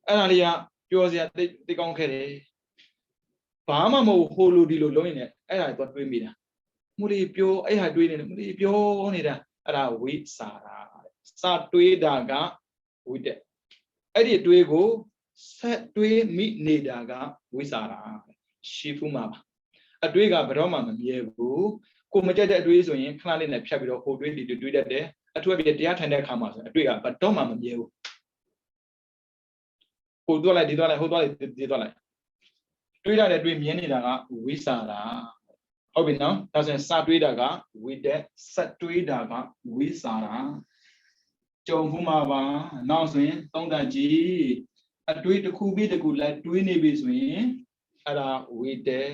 အဲ့ဒါလေးကပြောစရာသိကောင်းခဲ့တယ်ဘာမှမဟုတ်ဟိုလိုဒီလိုလုံးရင်လည်းအဲ့ဒါတော့တွေးမိတာမူလီပြောအဲ့ဟာတွေးနေတယ်မူလီပြောနေတာအဲ့ဒါဝိစာရာစာတွေးတာကဝိတက်အဲ့ဒီတွေးကိုဆက်တွေးမိနေတာကဝိစာရာရှိဖူးမှာပါအတွေးကဘယ်တော့မှမမြဲဘူးကိုမကြက်တဲ့အတွေးဆိုရင်ခဏလေးနဲ့ဖြတ်ပြီးတော့ဟိုတွေးဒီတွေးတတ်တယ်အထူးပြတရားထိုင်တဲ့အခါမှာဆိုအတွေးကဘယ်တော့မှမမြဲဘူးဟိုသွားလိုက်ဒီသွားလိုက်ဟိုသွားလိုက်ဒီသွားလိုက်တွေးရတဲ့တွေးမြင်နေတာကဝိစာရာဟုတ်ပြီနော်ဒါဆိုရင်စတွေးတာကဝိတက်ဆက်တွေးတာကဝိစာရာကြုံဖူးမှာပါနောက်ဆိုရင်သုံးသပ်ကြည့်အတွေးတစ်ခုပြီးတစ်ခုလိုက်တွေးနေပြီဆိုရင်အဲ့ဒါဝိတက်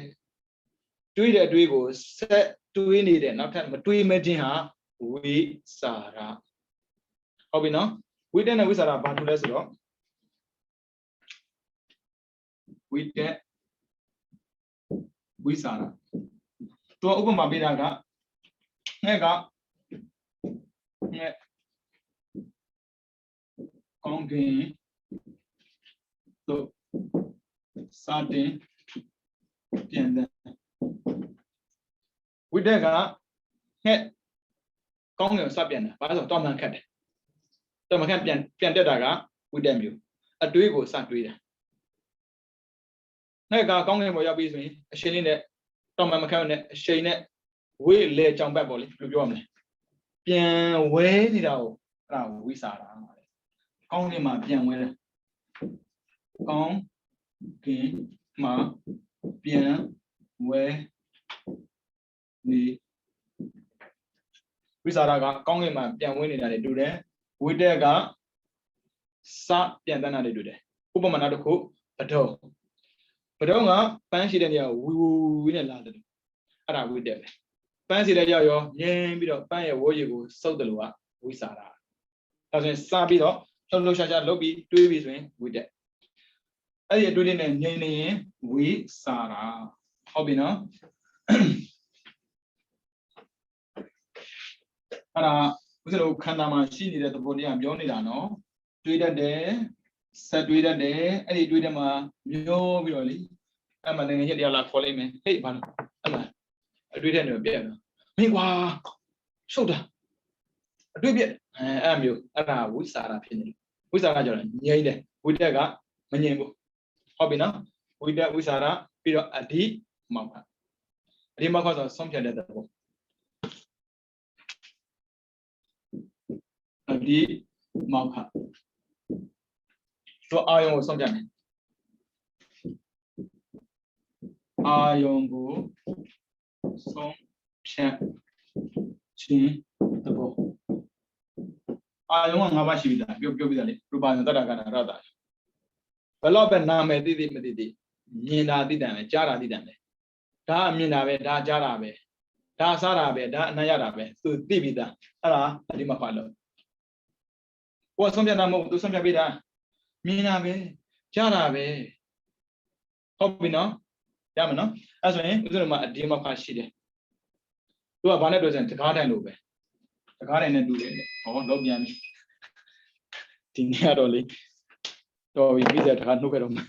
တွေးတဲ့အတွေးကိုဆက်တွေးနေတဲ့နောက်ထပ်မတွေးမခြင်းဟာဝိစာရာဟုတ်ပြီနော်ဝိတက်နဲ့ဝိစာရာဘာတူလဲဆိုတော့ဝိတက်ဝိစာရသူဥပမာပေးတာကငှက်ကောင်းကင်သို့စတင်ပြန်တယ်ဝိတက်ကငှက်ကောင်းကင်ကိုစပြန်တယ်ဘာလို့ဆိုတော့တောင်မှန်ခတ်တယ်တောင်မှန်ခတ်ပြန်တက်တာကဝိတက်မျိုးအတွေးကိုစတွေးတာငှက်ကကောင်းကင်ပေါ်ရောက်ပြီဆိုရင်အရှင်လေးနဲ့တောင်မှန်မခတ်နဲ့အရှင်နဲ့ဝေးလေကြောင်ဘက်ပေါ့လေဘယ်လိုပြောရမလဲပြန်ဝဲနေတာကိုအဲ့ဒါဝိစာရာကောင်းကင်မှာပြန်ဝဲတယ်ကောင်းကင်မှာပြန်ဝဲနေဝိစာရာကကောင်းကင်မှာပြန်ဝဲနေတာတွေတူတယ်ဝိတက်ကစပြန်တန်းတာတွေတူတယ်ဥပမာနောက်တစ်ခုပဒုံကပန်းရှိတဲ့နေရာကိုဝီနဲ့လာတယ် ara wit there pan si le yo nyin pi do pan ye wo ye ko sout de lo a wit sa ra da so sa pi do lo sha lou pi twi pi so yin wit thereအဲ့ဒီအတွေ့အကြုံနဲ့ငြိမ်နေရင်ဝိစာရာဟုတ်ပြီနော်အဲ့ဒါဦးဇင်းတို့ခန္ဓာမှာရှိနေတဲ့သဘောတရားပြောနေတာနော်တွေးတတ်တယ်ဆက်တွေးတတ်တယ်အဲ့ဒီတွေးတဲ့မှာမျောပြီးတော့လေအဲ့မှာငယ်ချင်းတရားလာခေါ်လိုက်မယ်ဟေ့ဘာလို့အဲ့မှာအတွေးတဲ့နေပြက်နော်မင်းကွာရှုပ်တာအတွေးပြက်အဲ့မျိုးအဲ့ဒါဝိစာရာဖြစ်နေတယ်ဝိစာရာကြောင့်ငြိမ်တယ်ဝိတက်ကမငြိမ်ဘူးဟုတ်ပြီနော်ဝိတက်ဝိစာရပြီးတော့အဓိမောက္ခအဓိမောက္ခဆိုဆုံးဖြတ်တဲ့သဘောအဓိမောက္ခဆိုအာယုံကိုဆုံးဖြတ်မယ်အာယုံကိုဆုံးဖြတ်ခြင်းသဘောအာယုံက၅ပါးရှိပြီလားပြောပြီးသားလေရူပယုံတတ္တကနာရတ္တဘယ်တော့ပဲနာမယ်သိမသိမြင်တာသိတယ်ပဲကြားတာသိတယ်ပဲဒါအမြင်တာပဲဒါကြားတာပဲဒါစားတာပဲဒါအနံ့ရတာပဲသူသိပြီးသားအဲ့ဒါအဒီမှာဖတ်လို့ကိုယ်ဆုံးဖြတ်တာမဟုတ်သူဆုံးဖြတ်ပြီးတာမြင်တာပဲကြားတာပဲဟုတ်ပြီနော်ရမယ်နော်အဲ့ဆိုရင်ဦးဇင်းတို့မှာအဒီမှာဖတ်ရှိတယ်သူကဘာနဲ့ပြောစင်တကားတိုင်းလို့ပဲတကားတိုင်းနဲ့တူတယ်ဟောလောက်ပြန်ပြီဒီနေ့ကတော့လေတော့ပြီးတဲ့တခါနှုတ်ခဲ့တော့မှာ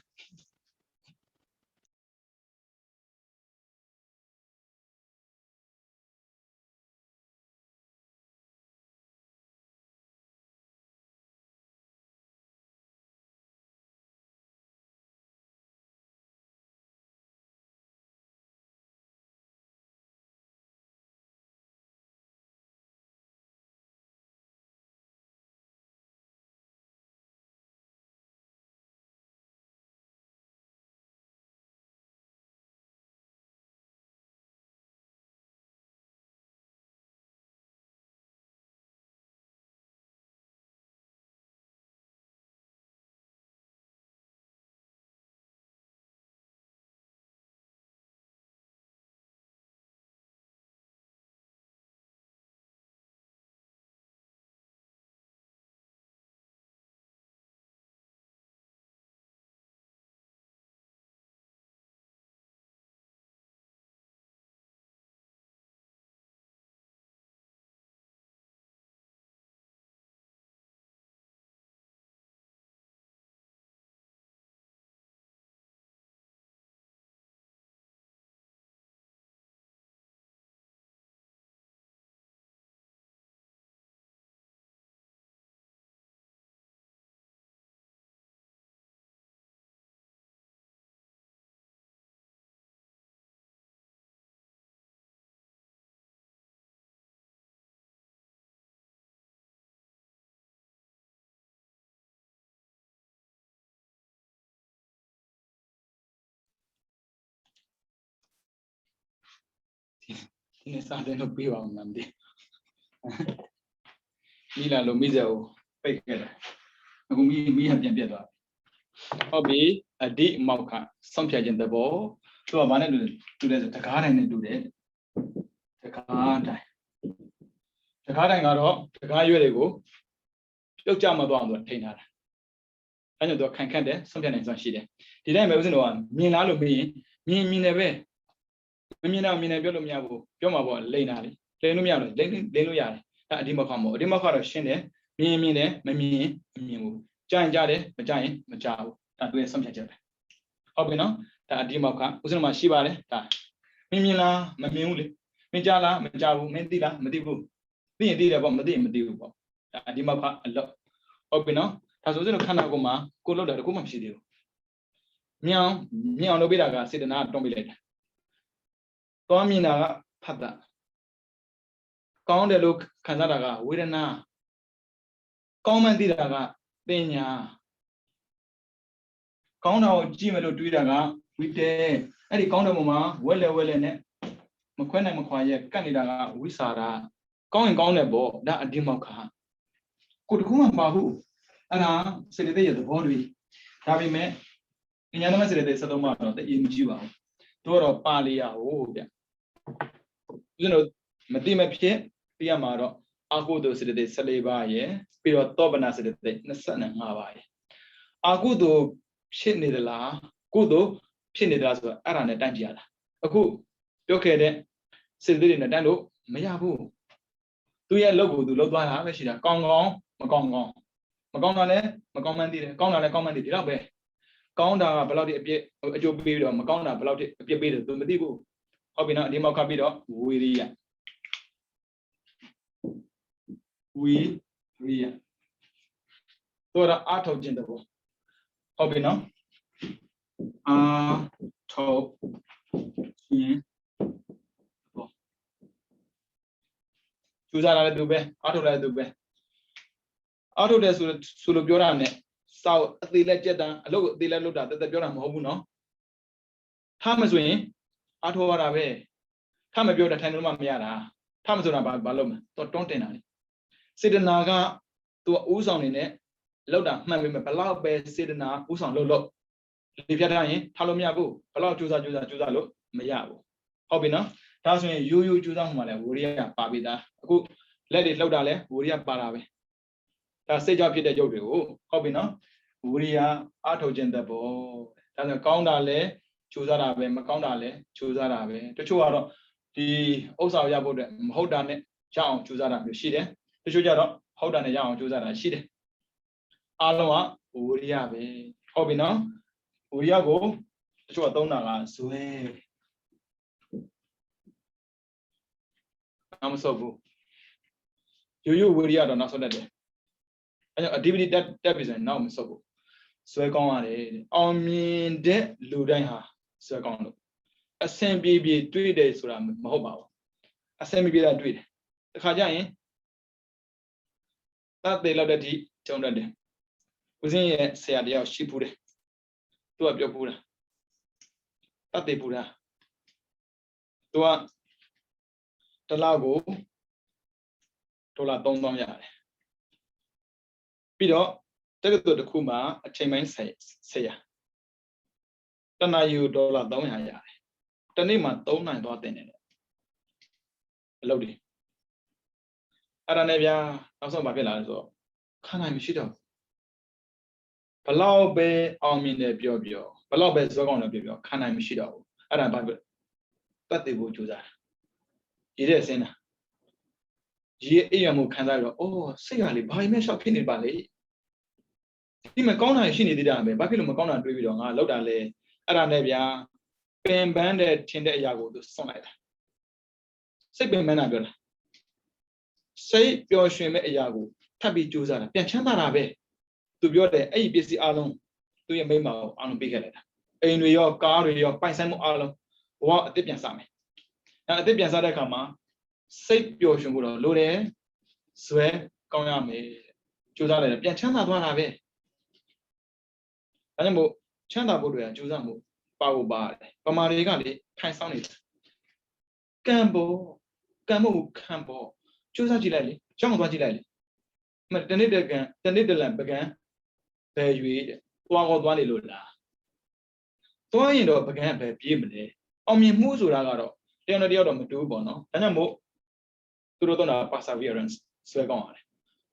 ဒီနေ့စားတယ်လို့ပြီးပါအောင်မသိမိလာလို့မိစေကိုပိတ်ခဲ့တယ်အခုမိဟပြန်ပြတ်သွားဟုတ်ပြီအဓိမောက္ခဆုံးဖြတ်ခြင်းသဘောသူကဘာနဲ့တူလဲဆိုတကားတိုင်းနဲ့တူတယ်တကားတိုင်းကတော့တကားရွက်တွေကိုပြုတ်ကြမသွားအောင်သူထိန်းထားတာအဲကြောင့်သူခိုင်ခန့်တယ်ဆုံးဖြတ်နိုင်စွမ်းရှိတယ်ဒီတိုင်းပဲဦးဇင်းတို့ကမြင်လားလို့မေးရင်မြင်တယ်ပဲမမြင်တော့မြင်တယ်ပြောလို့မရဘူးပြောမှာပေါ့လိန်တာလေလိန်လို့မရဘူးလိန်လို့ရတယ်ဒါအဓိမောက္ခမဟုတ်အဓိမောက္ခတော့ရှင်းတယ်မြင်တယ်မမြင်ဘူးကြားရင်ကြားတယ်မကြားရင်မကြားဘူးဒါသူရဲ့ဆုံးဖြတ်ချက်ပဲဟုတ်ပြီနော်ဒါအဓိမောက္ခဦးဇင်းတို့မှာရှိပါတယ်ဒါမြင်လားမမြင်ဘူးလေမကြားလားမကြားဘူးမသိလားမသိဘူးသိရင်သိတယ်ပေါ့မသိရင်မသိဘူးပေါ့ဒါအဓိမောက္ခအလော့ဟုတ်ပြီနော်ဒါဆိုဦးဇင်းတို့ခန္ဓာကိုယ်မှာကိုလောက်တာတကူမှမရှိသေးဘူးမြင်အောင်လုပ်ပေးတာကစေတနာတွန်းပေးလိုက်တာသွားမြင်တာကဖတ်တာကောင်းတယ်လို့ခံစားတာကဝေဒနာကောင်းမှန်းသိတာကပညာကောင်းတာကိုကြည့်မယ်လို့တွေးတာကဝိတေအဲ့ဒီကောင်းတဲ့ပုံမှာဝက်လဲနဲ့မခွဲနိုင်မခွာရဲ့ကတ်နေတာကဝိစာရကောင်းရင်ကောင်းတယ်ပေါ့ဒါအဓိမောက္ခကိုတခုမှမပါဘူးအဲ့ဒါစေတသိက်ရဲ့သဘောတွေဒါပေမဲ့ဉာဏ်သမစေတသိက်73ပါတော့တည်မကြည့်ပါဘူးတို့တော့ပါလေရဟုတ်ဗျ ဦးဇင်းတို့မတိမဖြစ်ပြရမှာတော့အာကုသိုလ်စေတသိက်14ပါးရယ်ပြီးတော့သောပနာစေတသိက်25ပါးရယ်အာကုသိုလ်ဖြစ်နေသလားကုသိုလ်ဖြစ်နေသလားဆိုတော့အဲ့ဒါနဲ့တန်းကြည့်ရတာအခုပြောခဲ့တဲ့စေတသိက်တွေနဲ့တန်းလို့မရဘူးသူရဲ့လုပ်ကိုသူလုပ်သွားတာပဲရှိတာကောင်းကောင်းမကောင်းကောင်းမကောင်းတာလည်းမကောင်းမှန်းသိတယ်ကောင်းတာလည်းကောင်းမှန်းသိဒီတော့ပဲကောင်းတာကဘယ်လောက်ထိအကျိုးပေးပြီးတော့မကောင်းတာဘယ်လောက်ထိအပြစ်ပေးတယ်သူမသိဘူးဟုတ်ပြီနော်ဒီမောက်ခပြီးတော့ဝီရိယတော့အာထုတ်ခြင်းတဘောဟုတ်ပြီနော်အာထုတ်ခြင်းဘောကျူးစားလာတဲ့သူပဲအာထုတ်လာတဲ့သူပဲအာထုတ်တယ်ဆိုလို့ပြောတာနဲ့စောက်အသေးလက်ကြက်တန်းအလုပ်အသေးလက်လုပ်တာတက်တက်ပြောတာမဟုတ်ဘူးနော်ထားမဆိုရင်အာထုတ်ရတာပဲထားမပြောတာထိုင်လို့မှမရတာထားမဆိုတာဘာလုပ်မလဲတော့တွန်းတင်တာလေစေတနာကသူဥဆောင်နေနဲ့လောက်တာမှန်ပြီဘလောက်ပဲစေတနာဥဆောင်လို့လေပြတ်ထားရင်ထားလို့မရဘူးဘလောက်ကြိုးစားလို့မရဘူးဟုတ်ပြီနော်ဒါဆိုရင်ရိုးရိုးကြိုးစားမှလည်းဝိရိယပါပြီသားအခုလက်တွေလှုပ်တာလဲဝိရိယပါတာပဲဒါစိတ်ကြောင့်ဖြစ်တဲ့ရုပ်တွေကိုဟုတ်ပြီနော်ဝိရိယအထုတ်ခြင်းသက်ပေါ့ဒါဆိုကောင်းတာလဲကြိုးစားတာပဲမကောင်းတာလဲကြိုးစားတာပဲတချို့ကတော့ဒီဥစ္စာရဖို့အတွက်မဟုတ်တာနဲ့ရအောင်ကြိုးစားတာမျိုးရှိတယ်တချို့ကြတော့ဟုတ်တာနဲ့ရအောင်ကြိုးစားတာရှိတယ်အားလုံးကဝိရိယပဲဟုတ်ပြီနော်ဝိရိယကိုတချို့ကသုံးတာကဇွဲမဆော့ဘူးရိုးဝိရိယတော့နောက်ဆုံးတတ်တယ်အဲကြောင့်အဓိပတိတက်ပြီဆိုရင်နောက်မဆော့ဘူးဇွဲကောင်းရတယ်အောင်မြင်တဲ့လူတိုင်းဟာဇွဲကောင်းလို့အဆင်ပြေတွေ့တယ်ဆိုတာမဟုတ်ပါဘူးအဆင်ပြေတာတွေ့တယ်တခါကျရင်တတ်သေးလောက်တဲ့ဒီကျုံတတ်တယ်ဦးစင်းရဲ့ဆရာတယောက်ရှိဘူးတယ်သူကပြောဘူးတာတတ်သေးဘူးတာသူကတလောက်ကိုဒေါ်လာ3000ရတယ်ပြီးတော့တက္ကသိုလ်တစ်ခုမှာအချိန်ပိုင်းဆရာတနာယူဒေါ်လာ300ရတယ်တနေ့မှာ3နိုင်သွားတင်တယ်အလုပ်တွေအဲ့ဒါနဲ့ဗျာနောက်ဆုံးဘာဖြစ်လာလဲဆိုတော့ခဏမရှိတော့ဘလောက်ပဲအောင်မြင်တယ်ပြောဘလောက်ပဲဇွဲကောင်းတယ်ပြောခဏမရှိတော့ဘူးအဲ့ဒါဘာဖြစ်တတ်တယ်ကိုကြိုးစားရည်တဲ့စင်းတာရေအိမ်ရမှုခံစားရတော့အိုးစိတ်ကလေဘာမှမရှောက်ဖြစ်နေပါလေဒီမှာကောင်းတာရှိနေသေးတာပဲဘာဖြစ်လို့မကောင်းတာတွေးပြီးတော့ငါလောက်တာလဲအဲ့ဒါနဲ့ဗျာပင်ပန်းတဲ့ထင်တဲ့အရာကိုသူစွန့်လိုက်တာစိတ်ပင်ပန်းတာပြောတာစိတ်ပျော်ရွှင်မဲ့အရာကိုထပ်ပြီးကြိုးစားတာပြန်ချမ်းသာတာပဲသူပြောတယ်အဲ့ဒီပစ္စည်းအလုံးသူရဲ့မိမကိုအလုံးပေးခဲ့လိုက်တာအိမ်တွေရောကားတွေရောပိုင်ဆိုင်မှုအလုံးဘဝအစ်ပြန်စားမယ်အဲ့အစ်ပြန်စားတဲ့အခါမှာစိတ်ပျော်ရွှင်ဖို့တော့လိုတယ်ဇွဲကောင်းရမယ်ကြိုးစားတယ်ပြန်ချမ်းသာသွားတာပဲဒါကြောင့်မို့ချမ်းသာဖို့တွေကကြိုးစားမှုပါဖို့ပါတယ်ပမာတွေကလေထိုင်ဆောင်နေတာကံဖို့ခံဖို့ကြိုးစားကြည့်လိုက်လေကြောင်းသွားကြည့်လိုက်လေမတနေ့တကံတနေ့တလံပကံဘယ်ရွေးသွားကောသွားနေလို့လားသွားရင်တော့ပကံဘယ်ပြေးမလဲအောင်မြင်မှုဆိုတာကတော့တယောက်နဲ့တယောက်တော့မတူဘူးပေါ့နော်ဒါကြောင့်မို့သူတို့တော့ perseverance ဆွဲကောင်းရတယ်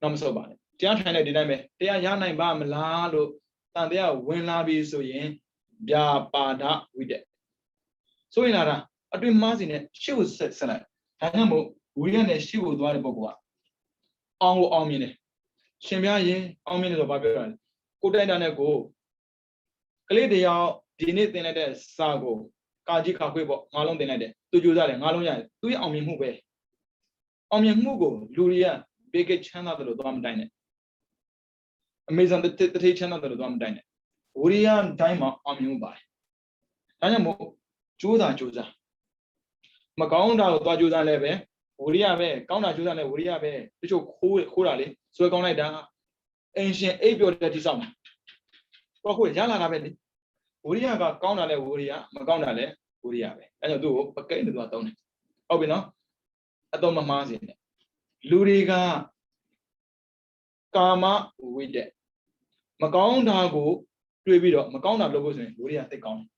နောက်မဆုတ်ပါနဲ့တရားထိုင်တဲ့ဒီတိုင်းပဲတရားရနိုင်ပါမလားလို့တန်တရားဝင်လာပြီဆိုရင်ဗျာပါဒဝိတက်ဆိုရင်လာတာအတွင်မားစီနဲ့ရှေ့ကိုဆက်လိုက်ဒါကြောင့်မို့ဝိရနဲ့ရှေ့ကိုသွားတဲ့ပုဂ္ဂိုလ်ကအောင်မြင်တယ်ရှင်ပြရင်အောင်မြင်တယ်ဆိုဘာပြောတာလဲကိုတိုက်တာနဲ့ကိုကလေးတရားဒီနေ့သင်လိုက်တဲ့စာကိုကာကြီးခါခွေးပေါ့ငါလုံးသင်လိုက်တယ်သူကြိုးစားတယ်ငါလုံးရတယ်သူရဲ့အောင်မြင်မှုပဲအောင်မြင်မှုကိုလူတွေကဘေကချမ်းသာတယ်လို့သွားမတိုင်းနဲ့အမေဇန်တတိချမ်းသာတယ်လို့သွားမတိုင်းနဲ့ဝိရိယတိုင်းမှာအောင်မြင်မှုပါတယ်ဒါကြောင့်မို့ကြိုးစားမကောင်းတာကိုသွားကြိုးစားလဲပဲဝိရိယပဲကောင်းတာကြိုးစားလဲဝိရိယပဲတချို့ခိုးတာလေဆွဲကောင်းလိုက်တာအင်ရှင်အိပ်ပျော်တဲ့တိဆောက်မှာတော့ခိုးရလာတာပဲလေဝိရိယကကောင်းတာလဲဝိရိယမကောင်းတာလဲဝိရိယပဲအဲကြောင့်သူ့ကိုပကိတ်နဲ့သူကသုံးတယ်ဟုတ်ပြီနော်အတော့မမှားစေနဲ့လူတွေကကာမဝိတက်မကောင်းတာကိုတွေးပြီးတော့မကောင်းတာလုပ်ဖို့ဆိုရင်ဝိရိယသိကောင်းတယ်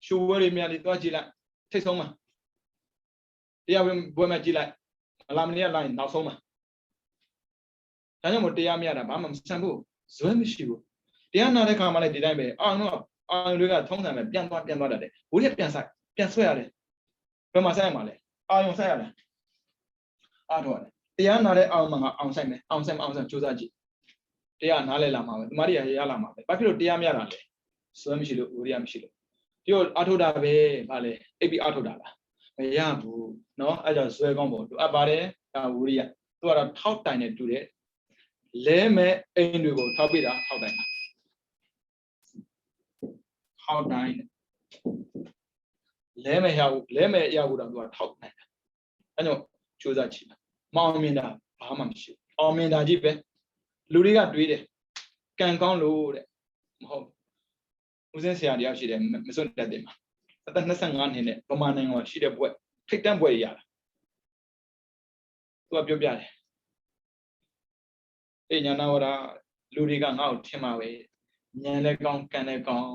ရှူဝဲတွေများလေးတွားကြည့်လိုက်ထိတ်ဆုံးမှာ တရားဘွဲ့မဲ့ကြည့်လိုက်အလားမနေ့ကလိုက်နောက်ဆုံးမှာဒါကြောင့်မို့တရားမရတာဘာမှမဆန်ဘူးဇွဲမရှိဘူးတရားနာတဲ့ခါမှလည်းဒီတိုင်းပဲအာတွေကထုံးစံပဲပြန်သွားတတ်တယ်ဘိုးရပြန်ဆိုင်ပြန်ဆွဲရတယ်ဘယ်မှာဆိုင်မှာလဲအာယုံဆိုင်ရတယ်အားတော့တယ်တရားနာတဲ့အောင်မှာအောင်ဆိုင်မယ်အောင်ဆိုင်ကြိုးစားကြည့်တရားနားလဲလာမှာပဲတမားတွေကရလာမှာပဲဘာဖြစ်လို့တရားမရတာလဲစွဲမရှိလို့ဝိရိယမရှိလို့ဒီတော့အာထုတ်တာပဲဗာလဲအိပ်ပြီးအာထုတ်တာလားမရဘူးเนาะအဲ့ကြောင့်ဇွဲကောင်းဖို့သူအပ်ပါတယ်ဒါဝိရိယသူကတော့ထောက်တိုင်နဲ့တူတယ်လဲမဲ့အိမ်တွေကိုထောက်ပြတာထောက်တိုင်တာထောက်တိုင်လဲမဲ့ရဘူးတော့သူကထောက်နိုင်တာအဲ့ကြောင့်ကြိုးစားကြည့်မအောင်မြင်တာဘာမှမရှိဘူးအောင်မြင်တာကြီးပဲလူတွေကတွေးတယ်ကံကောင်းလို့တဲ့မဟုတ်ဦးစင်းဆရာတယောက်ရှိတယ်မစွန့်တက်တယ်မှာအသက်25နှစ်နဲ့ဗမာနိုင်ငံမှာရှိတဲ့ဘွဲ့ထိတ်တန့်ဘွဲ့ရတာသူကပြောပြတယ်အေးညာနာဝရလူတွေကငါ့ကိုထင်မှာပဲဉာဏ်လည်းကောင်းကံလည်းကောင်း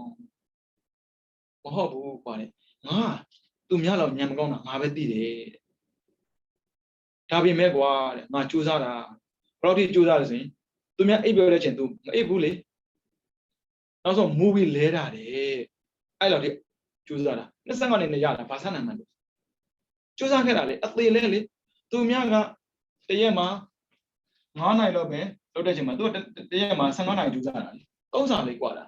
မဟုတ်ဘူးကွာလေငါသူများလောက်ဉာဏ်မကောင်းတာငါပဲသိတယ်ဒါပေမဲ့ကွာတဲ့ငါကြိုးစားတာဘယ်တော့ထိကြိုးစားလဲဆိုရင်သူများအိပ်ပြောတဲ့ချိန်သူမအိပ်ဘူးလေနောက်ဆုံးမူပြီးလဲတာတယ်အဲ့လောက်ထိကြိုးစားတာ25နှစ်နဲ့ရတာဘာဆန်းနိုင်မှန်းလို့ကြိုးစားခဲ့တာလေအသေးလဲလေသူများကတရက်မှာ9နိုင်တော့ပဲလုပ်တဲ့ချိန်မှာသူတရက်မှာ15နိုင်ကြိုးစားတာလေ3စာလေးกว่าတာ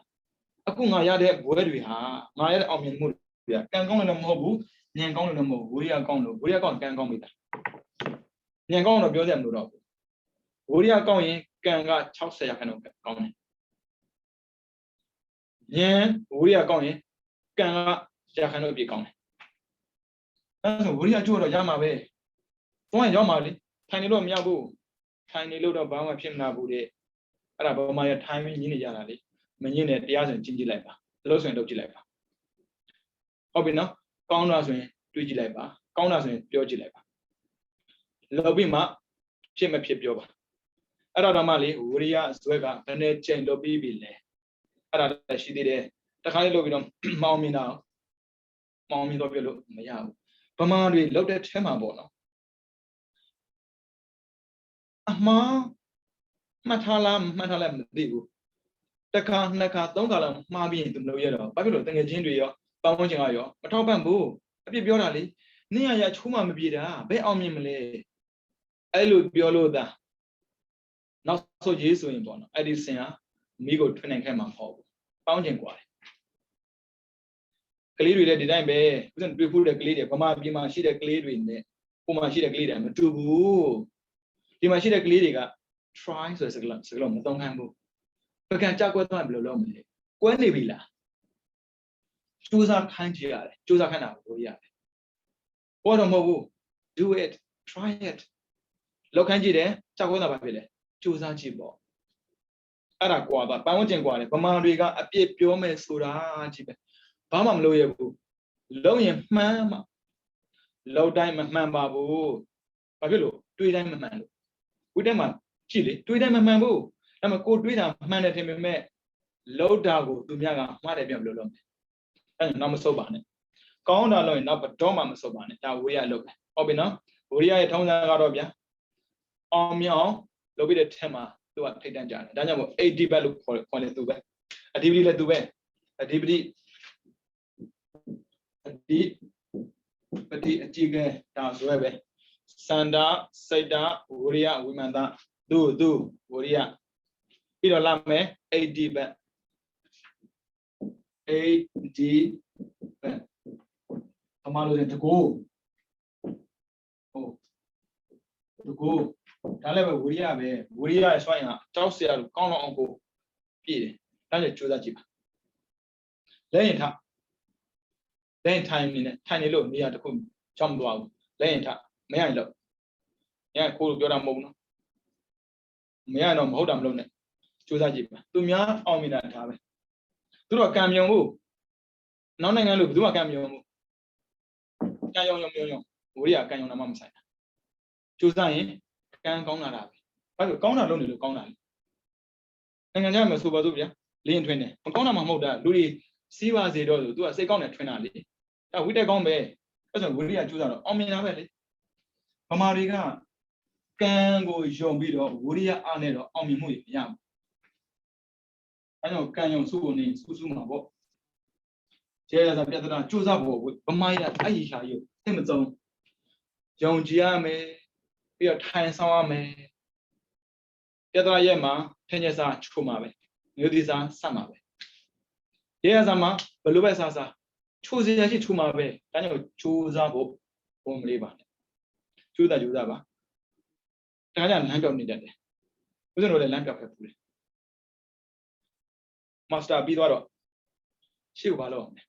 အခုငါရတဲ့ဘွဲတွေဟာငါရတဲ့အောင်မြင်မှုတွေကကံကောင်းတယ်လည်းမဟုတ်ဘူးဉာဏ်ကောင်းတယ်လည်းမဟုတ်ဘူးဝိရိယကောင်းလို့ဝိရိယကောင်းကံကောင်းပြီလားဉာဏ်ကောင်းတော့ပြောစရာမလိုတော့ဘူးဝိရိယကောင်းရင်ကံက60%ကောင်းတယ်ဉာဏ်ဝိရိယကောင်းရင်ကံကရာခိုင်နှုန်းပြည့်ကောင်းတယ်အဲဆိုဝိရိယကျိုးတော့ရမှာပဲဘုန်းကရောက်မှာလေထိုင်နေလို့မရဘူးထိုင်နေလို့တော့ဘာမှဖြစ်မလာဘူးတဲ့အဲ့ဒါဘာမှရထိုင်ပြီးညင်းနေကြတာလေမညင်းနဲ့တရားဆိုရင်ကျင့်ကြည့်လိုက်ပါလို့ဆိုရင်လုပ်ကြည့်လိုက်ပါဟုတ်ပြီနော်ကောင်းတာဆိုရင်တွေးကြည့်လိုက်ပါကောင်းတာဆိုရင်ပြောကြည့်လိုက်ပါလုပ်ပြီးမှဖြစ်မဖြစ်ပြောပါအဲ့တော့မှလေဝိရိယဇွဲကဘယ်နဲ့ချိန်လုပ်ပြီးပြီလဲအဲ့ဒါလည်းရှိသေးတယ်တခါလေးလုပ်ပြီးတော့မောင်းမြင်တော့ပြလို့မရဘူးဗမာတွေလုပ်တဲ့ထဲမှာပေါ့နော်အမှားမှတ်ထားလားမသိဘူးတစ်ခါနှစ်ခါသုံးခါလောက်မှားပြီးရင်သူမလုပ်ရတော့ဘာဖြစ်လို့တငယ်ချင်းတွေရောပတ်ဝန်းကျင်ကရောမထောက်ပံ့ဘူးအပြစ်ပြောတာလေနင့်ရချိုးမှမပြေတာဘယ်အောင်မြင်မလဲအဲ့လိုပြောလို့သာနောက်ဆိုရေးဆိုရင်ပေါ့နော်အဲ့ဒီစင်ဟာမိကိုထွင်နိုင်ခဲ့မှာမဟုတ်ဘူးပေါင်းကျင်กว่าတယ်ကလေးတွေလည်းဒီတိုင်းပဲဥစဉ်တွေ့ဖို့တဲ့ကလေးတွေဗမာပြည်မှာရှိတဲ့ကလေးတွေနဲ့ဟိုမှာရှိတဲ့ကလေးတွေမတူဘူးဒီမှာရှိတဲ့ကလေးတွေက try ဆိုတဲ့စကားလုံးမသုံးခံဘူးပကံကြောက်ကွဲသွားဘယ်လိုလုပ်မလဲကွဲနေပြီလားစူးစမ်းခိုင်းကြရတယ်စူးစမ်းခိုင်းတာကိုရတယ်ဟောတော့မဟုတ်ဘူး do it try it လောက်ခိုင်းကြည့်တယ်ကြောက်ကွဲတာဘာဖြစ်လဲစူးစမ်းကြည့်ပေါ့အဲ့ဒါကွာပါပတ်ဝန်းကျင်ကွာတယ်ဗမာတွေကအပြစ်ပြောမယ်ဆိုတာကြည့်ပဲဘာမှမလုပ်ရဘူးလုံးရင်မှန်းမှလောက်တိုင်းမမှန်ပါဘူးဘာဖြစ်လို့တွေးတိုင်းမမှန်လို့ဝိတက်မှာကြည့်လေတွေးတိုင်းမမှန်ဘူးဒါပေမဲ့ကိုတွေးတာမှန်တယ်ထင်ပေမဲ့လောက်တာကိုသူများကမှားတယ်ပြန်ဘယ်လိုလုပ်လဲအဲ့တော့နောက်မဆုတ်ပါနဲ့ကောင်းတာလို့ရင်နောက်တော့မှမဆုတ်ပါနဲ့ဒါဝိရိယလုပ်ပဲဟုတ်ပြီနော်ဝိရိယရဲ့ထုံးစံကတော့ဗျာအောင်မြောင်လုပ်ပြီးတဲ့ထက်မှာသူကထိတ်တန့်ကြတယ်ဒါကြောင့်မို့80ဘက်လို့ခေါ်တယ်သူပဲအဓိပတိလည်းသူပဲအဓိပတိအကြည့်ကဲဒါဆိုရပဲစန္ဒစိတ်တဝိရိယဝိမာန်တသူဝိရိယပြီးတော့လာမယ်80ဘက်ဘက်အမှလို့ရင်တကူဒါလည်းပဲဝိရိယပဲဝိရိယရဲ့စွမ်းရည်ကြောက်စရာလို့ကောင်းတော့အောင်ကိုပြည့်တယ်ဒါလည်းကြိုးစားကြည့်ပါလက်ရင်ထိုင်နေလို့နေရာတစ်ခုကြောက်မသွားဘူးလက်ရင်ထမရရင်လို့ညကိုလိုပြောတာမဟုတ်ဘူးနော်မရတော့မဟုတ်တာမလုပ်နဲ့ကြိုးစားကြည့်ပါသူများအောင်မြင်တာဒါပဲသူတို့ကံမြုံဖို့နောက်နိုင်ငံလို့ဘယ်သူမှကံမြုံဖို့ကံယုံဝိရိယကံယုံတာမှမဆိုင်တာကြိုးစားရင်ကံကောင်းလာတာပဲဘာလို့ကောင်းတာလုပ်နေလို့ကောင်းတာလဲနိုင်ငံခြားမှာဆိုပါစို့ဗျာလင်းထွင်းတယ်မကောင်းတာမှမဟုတ်တာလူတွေစီးပါစေတော့ဆိုသူကစိတ်ကောင်းတယ်ထွင်းတာလေဒါဝိတက်ကောင်းပဲအဲ့ဆိုဝိရိယကြိုးစားတော့အောင်မြင်တာပဲလေ ဗမာတွေကကံကိုယုံပြီးတော့ဝိရိယအားနဲ့တော့အောင်မြင်မှုရရမယ်အဲကြောင့်ကံယုံစုကိုနေစုမှာပေါ့ကျေရစာပြဿနာကြိုးစားဖို့ဗမာရအဲ့ဒီရှာရုပ်သိမစုံယုံကြည်ရမယ်ပြီးတော့ထိုင်ဆောင်ရမယ်ပြဿနာရဲ့မှာထင်ရစာချိုးမှာပဲမျိုးဒီစာစမှာပဲကျေရစာမှာဘယ်လိုပဲစားချိုးစရာရှိချိုးမှာပဲဒါကြောင့်ကြိုးစားဖို့ဘုံမလေးပါနဲ့ကြိုးစားပါဒါကြောင့်လမ်းပြောက်နေတတ်တယ်ဦးဇင်းတို့လည်းလမ်းပြောက်ခဲ့ဘူးလေမာစတာပြီးတော့ရှေ့ကိုဘာလုပ်အောင်လဲ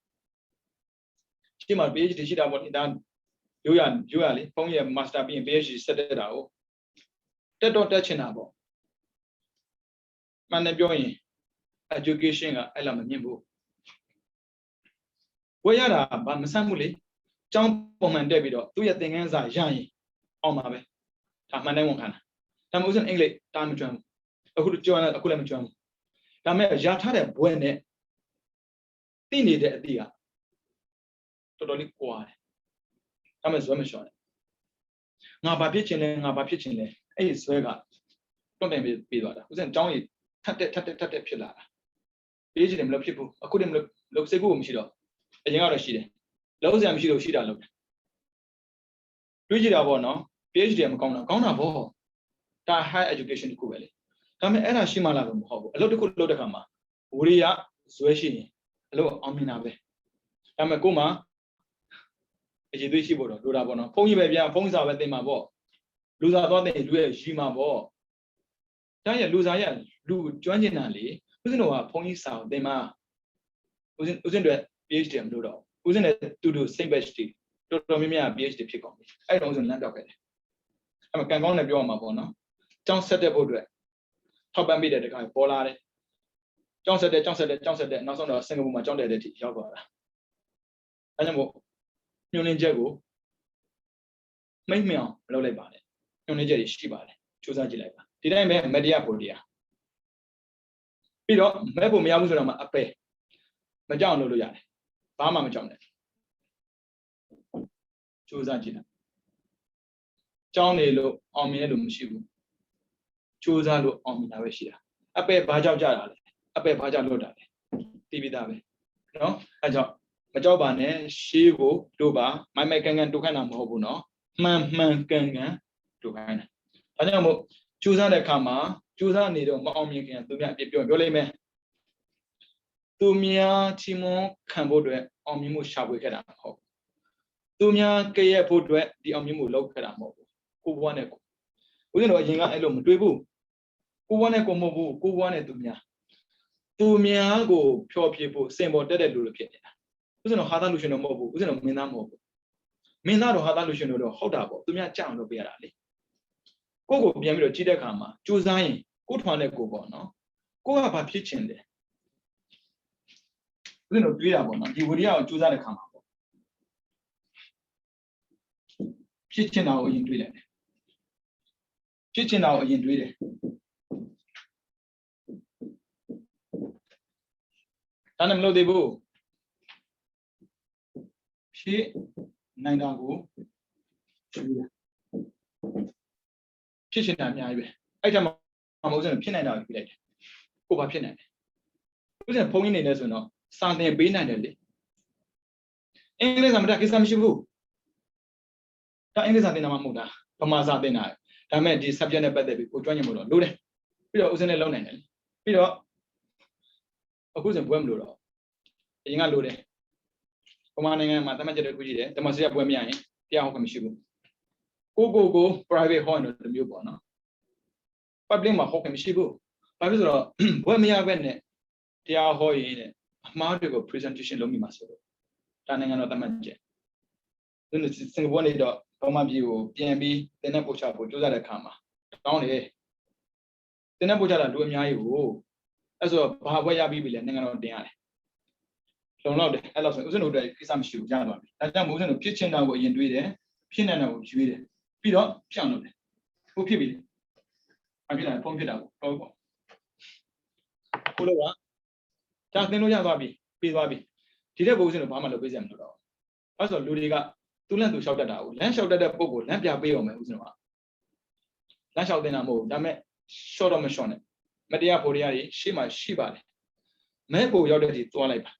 ရှေ့မှာ PhD ရှိတာပေါ့ဒီဒါရိုးရလေဘုန်းကြီးရဲ့ master ပြီးရင် PhD ဆက်တဲ့တာကိုတက်ချင်တာပေါ့မှန်တယ်ပြောရင် education ကအဲ့လိုမမြင်ဘူးဝယ်ရတာဘာမဆန်းဘူးလေကျောင်းပုံမှန်တက်ပြီးတော့သူ့ရဲ့သင်ခန်းစာရရင်အောင်ပါပဲဒါမှန်တိုင်းဝန်ခံတာဒါမှမဟုတ်အင်္ဂလိပ်တာမကျွမ်းဘူးအခုလည်းမကျွမ်းဘူးဒါမဲ့ရထားတဲ့ဘွဲနဲ့သိနေတဲ့အသည့်ကတော်တော်လေးကွာတယ်ဒါမဲ့ဇွဲမလျှော်နဲ့ငါဘာဖြစ်ချင်လဲအဲ့ဒီဇွဲကတွန့်တင်ပြီးသွားတာဥစဉ်ကျောင်းကြီးထပ်တက်ဖြစ်လာတာပေးချင်တယ်မလို့ဖြစ်ဘူးအခုတည်းမလို့စိတ်ကူမရှိတော့အရင်ကတော့ရှိတယ်လုံးစရာမရှိလို့ရှိတာလို့တွေးကြည့်တာပေါ့နော် PhD မကောင်းတာကောင်းတာပေါ့ဒါ high education တခုပဲလေဒါပေမဲ့အဲ့ဒါရှိမှလာလို့မဟုတ်ဘူးအလုပ်တစ်ခုလုပ်တဲ့ခါမှာဝိရိယဇွဲရှိရင်အလုပ်အောင်မြင်တာပဲဒါပေမဲ့ကို့မှာအရေးသွေးရှိဖို့တော့လိုတာပေါ့နော်ဖုန်းကြီးပဲပြန်ဖုန်းစာပဲသင်မှာပေါ့လူစားသွားတဲ့လူရဲ့ရှိမှာပေါ့ဒါရလူစားရလူကျွမ်းကျင်တာလေဦးဇင်းတို့ကဖုန်းကြီးစာကိုသင်မှာဦးဇင်းတို့ PhD မလို့တော့ဦးဇင်းနဲ့တူစိတ်ပဲရှိတော်တော်များများ PhD ဖြစ်ကုန်ပြီအဲ့တော့ဦးဇင်းလမ်းပြောက်ခဲ့တယ်အဲ့မှာကံကောင်းနဲ့ပြောရမှာပေါ့နော်ကျောင်းဆက်တဲ့ဖို့အတွက်ထောက်ပံ့ပေးတဲ့တခါပေါ်လာတယ်ကျောင်းဆက်တဲ့နောက်ဆုံးတော့စင်ကာပူမှာကျောင်းတက်တဲ့အထိရောက်သွားတာအဲကြောင့်မို့ညွှန်နေချက်ကိုမိတ်မြောင်လုပ်လိုက်ပါတယ်ညွှန်နေချက်တွေရှိပါတယ်စူးစမ်းကြည့်လိုက်ပါဒီတိုင်းပဲမတရားဖို့တရားပြီးတော့မဲ့ဖို့မရဘူးဆိုတော့မှအပယ်မကြောက်လို့ရတယ်ဘာမှမကြောက်နဲ့စူးစမ်းကြည့်လိုက်ကျောင်းနေလို့အောင်မြင်လို့မရှိဘူးစူးစမ်းလို့အောင်မြင်တာပဲရှိတာအပယ်ဘာကြောက်ကြတာလဲအပယ်ဘာကြောက်လို့တာလဲသိပြီးသားပဲနော်အဲကြောင့်မကြောက်ပါနဲ့ရှေးကိုတို့ပါမိုက်ကန်တို့ခိုင်းတာမဟုတ်ဘူးနော်မှန်ကန်တို့ခိုင်းတာဒါကြောင့်မို့ကြိုးစားတဲ့အခါမှာကြိုးစားနေတော့မအောင်မြင်ခင်သူများအပြစ်ပြောလိုက်မယ်သူများချီးမွမ်းခံဖို့အတွက်အောင်မြင်မှုရှာဖွေခဲ့တာမဟုတ်သူများကြည့်ရဖို့အတွက်ဒီအောင်မြင်မှုလုပ်ခဲ့တာမဟုတ်ဘူးကိုဘွားနဲ့ကိုဦးဇင်းတို့အရင်ကအဲ့လိုမတွေးဘူးကိုဘွားနဲ့ကိုမဟုတ်ဘူးကိုဘွားနဲ့သူများကိုဖြောပြဖို့စင်ပေါ်တက်တဲ့လူလိုဖြစ်နေတာဦးဇင်းတို့ဟာသားလူရှင်တော့မဟုတ်ဘူးဦးဇင်းတို့မင်းသားမဟုတ်ဘူးမင်းသားတော့ဟာသားလူရှင်တို့တော့ဟုတ်တာပေါ့သူများကြောက်လို့ပြရတာလေကိုပြန်ပြီးတော့ကြည့်တဲ့အခါမှာကြိုးစားရင်ကိုထွားတဲ့ကိုပေါ့နော်ကိုကဘာဖြစ်ချင်တယ်ဦးဇင်းတို့တွေးတာပေါ့နော်ဒီဝိရိယကိုကြိုးစားတဲ့အခါမှာပေါ့ဖြစ်ချင်တာကိုအရင်တွေးလိုက်တယ်ဖြစ်ချင်တာကိုအရင်တွေးတယ်ဒါနဲ့မလို့သေးဘူးဖြစ်နိုင်တာကိုတွေးတယ်ဖြစ်ချင်တာအများကြီးပဲအဲ့ဒါမှမဟုတ်ဘူးဖြစ်နိုင်တာကိုပြီးလိုက်တယ်ကိုဘာဖြစ်နိုင်တယ်ဥစဉ်ဖုန်းကြီးနေလဲဆိုတော့စာသင်ပေးနိုင်တယ်လေအင်္ဂလိပ်စာမတတ်ကိစ္စမရှိဘူးဒါအင်္ဂလိပ်စာသင်တာမှမဟုတ်တာဗမာစာသင်တာဒါပေမဲ့ဒီ subject နဲ့ပတ်သက်ပြီးကိုကျွမ်းကျင်မှုတော့လိုတယ်ပြီးတော့ဥစဉ်နဲ့လုံနိုင်တယ်ပြီးတော့အခုစဉ်ဘွဲမလို့တော့အရင်ကလိုတယ်ဗမာနိုင်ငံမှာတမန်ကျတဲ့ခုရှိတယ်ဒီမှာဆရာဘွဲမရရင်တရားဟောခွင့်မရှိဘူးကို private ဟောနေတယ်မျိုးပေါ့နော် public မှာဟောခွင့်မရှိဘူးဘာဖြစ်ဆိုတော့ဘွဲမရဘဲနဲ့တရားဟောရင်အမှားတွေကို presentation လုပ်မိမှာဆိုတော့ဒါနိုင်ငံတော်တမန်ကျသူစင်ကာပူနေတော့ဗမာပြည်ကိုပြန်ပြီးတင်တဲ့ပို့ချဖို့ကြိုးစားတဲ့အခါမှာတောင်းတယ်တင်တဲ့ပို့ချတာလူအများကြီးကိုအဲ့ဆိုဘာဘွဲရပြီးပြီလဲနိုင်ငံတော်တင်ရတယ်လုံလောက်တယ်အဲ့လောက်ဆိုဦးဇင်းတို့တွေကိစ္စမရှိဘူးကြားသွားပြီဒါကြောင့်ဦးဇင်းတို့ဖြစ်ချင်တာကိုအရင်တွေးတယ်ဖြစ်နိုင်တာကိုရွေးတယ်ပြီးတော့ဖြောင်းလုပ်တယ်ဟုတ်ဖြစ်ပြီအဖြစ်လာဖုန်းဖြစ်တာပေါ့ဟုတ်ပေါ့ကိုလို့ကဒါသင်လို့ရသွားပြီပြီးသွားပြီဒီတဲ့ဘုရားရှင်တို့ဘာမှလုပ်ပေးစရာမလိုတော့အဲ့ဆိုလူတွေက သူလန့်သူလျှောက်တတ်တာကိုလမ်းလျှောက်တတ်တဲ့ပုံကိုလမ်းပြပေးအောင်မယ်ဦးဇင်းတို့ကလမ်းလျှောက်တင်တာမဟုတ်ဒါပေမဲ့ short တော့မ short နဲ့မတရားဖို့တရားကြီးရှေ့မှာရှိပါတယ်မဲကိုရောက်တဲ့ဒီသွားလိုက်ပါ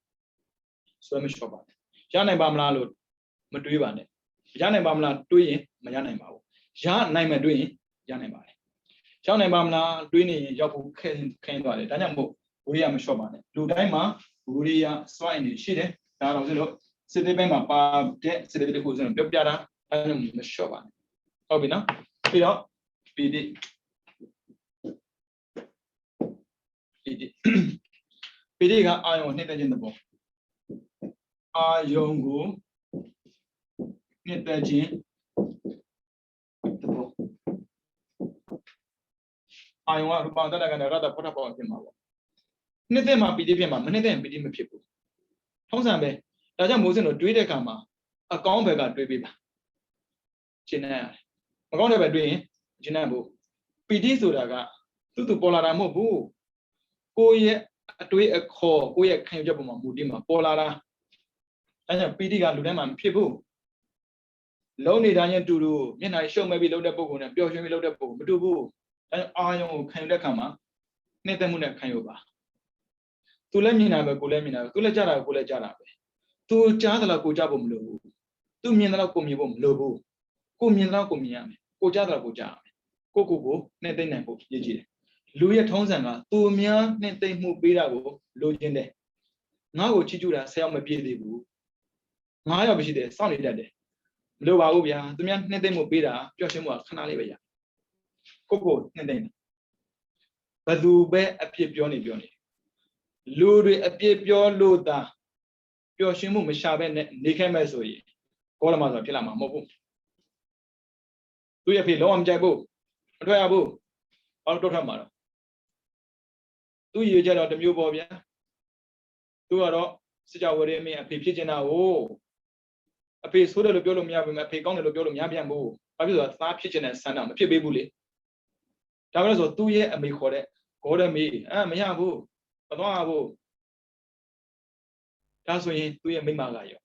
ဆွဲမ short ပါနဲ့ရနိုင်ပါမလားလို့မတွေးပါနဲ့ရနိုင်ပါမလားတွေးရင်မရနိုင်ပါဘူးရနိုင်မယ်တွေးရင်ရနိုင်ပါတယ်ရောက်နိုင်ပါမလားတွေးနေရင်ရောက်ဖို့ခင်းသွားတယ်ဒါကြောင့်မို့ဝိရိယမ short ပါနဲ့လူတိုင်းမှာဝိရိယစွမ်းအင်တွေရှိတယ်ဒါတော့ဦးဇင်းတို့စစ်တေးပိုင်းမှာပါတဲ့စစ်တေးတစ်ခုဦးဇင်းတို့ပြောပြတာအဲဒါမ short ပါနဲ့ဟုတ်ပြီနော်ပြီးတော့ပီတိကအာယုံနှိမ့်တဲ့ခြင်းသဘောအာယုံကိုနှိမ့်တဲ့ခြင်းသဘောအာယုံကရူပတတ္တကနဲ့ရတ္တဖုထဘောဖြစ်မှာပေါ့နှိမ့်တဲ့မှာပီတိဖြစ်မှာမနှိမ့်တဲ့ပီတိမဖြစ်ဘူးထုံးစံပဲဒါကြောင့်မိုးစင်တို့တွေးတဲ့အခါမှာအကောင်းဘက်ကတွေးပေးပါရှင်းနေရတယ်မကောင်းတဲ့ဘက်တွေးရင်ရှင်းနေဖို့ပီတိဆိုတာကသူ့ပေါ်လာတာမဟုတ်ဘူးကိုယ့်ရဲ့အတွေးအခေါ်ကိုယ့်ရဲ့ခံယူချက်ပုံမှာမူတည်မှာပေါ်လာတာအဲကြောင့်ပီတိကလူတိုင်းမှာမဖြစ်ဘူးလုံးနေတိုင်းတူတူမျက်နှာရှုပ်မဲ့ပြီးလှုပ်တဲ့ပုံကနဲ့ပျော်ရွှင်ပြီးလှုပ်တဲ့ပုံမတူဘူးအဲကြောင့်အာယုံကိုခံယူတဲ့အခါမှာနှိမ့်သက်မှုနဲ့ခံယူပါသူလည်းမြင်တာပဲကိုလည်းမြင်တာပဲသူလည်းကြားတာကိုလည်းကြားတာပဲသူကြားတယ်လို့ကိုကြားဖို့မလိုဘူးသူမြင်တယ်လို့ကိုမြင်ဖို့မလိုဘူးကိုမြင်တယ်လို့ကိုမြင်ရမယ်ကိုကြားတယ်လို့ကိုကြားရမယ်ကိုနှိမ့်သိမ့်နိုင်ဖို့ရည်ကြည်တယ်လူရဲ့ထုံးစံကသူများနှိမ့်သိမ့်မှုပေးတာကိုလိုချင်တယ်ငါ့ကိုချီးကျူးတာ10ယောက်မပြည့်သေးဘူး9ယောက်ပဲရှိတယ်စောင့်နေတတ်တယ်မလိုပါဘူးဗျာသူများနှိမ့်သိမ့်မှုပေးတာပျော်ရွှင်မှုကခဏလေးပဲရကိုနှိမ့်သိမ့်တယ်ဘယ်သူပဲအပြစ်ပြောနေလူတွေအပြစ်ပြောလို့သာပျော်ရွှင်မှုမရှာဘဲနဲ့နေခဲ့မဲ့ဆိုရင်ကောလမဆိုဖြစ်လာမှာမဟုတ်ဘူးသူရဲ့ဖေလုံးဝမကြိုက်ဘူးမထွက်ရဘူးဘာလို့တော့ထွက်မှာတော့သူရည်ကြတော့တမျိုးပေါ်ဗျာသူကတော့စစ်ကြောဝရင်းမင်းအဖေဖြစ်နေတာကိုအဖေဆိုးတယ်လို့ပြောလို့မရဘူးအဖေကောင်းတယ်လို့ပြောလို့မရပြန်ဘူးဘာဖြစ်လို့သားဖြစ်နေတဲ့ဆန္ဒမဖြစ်ပေးဘူးလေဒါပဲဆိုသူ့ရဲ့အမေခေါ်တဲ့ဂေါ်ရမေမရဘူးမသွားဘူးဒါဆိုရင်သူ့ရဲ့မိမကရော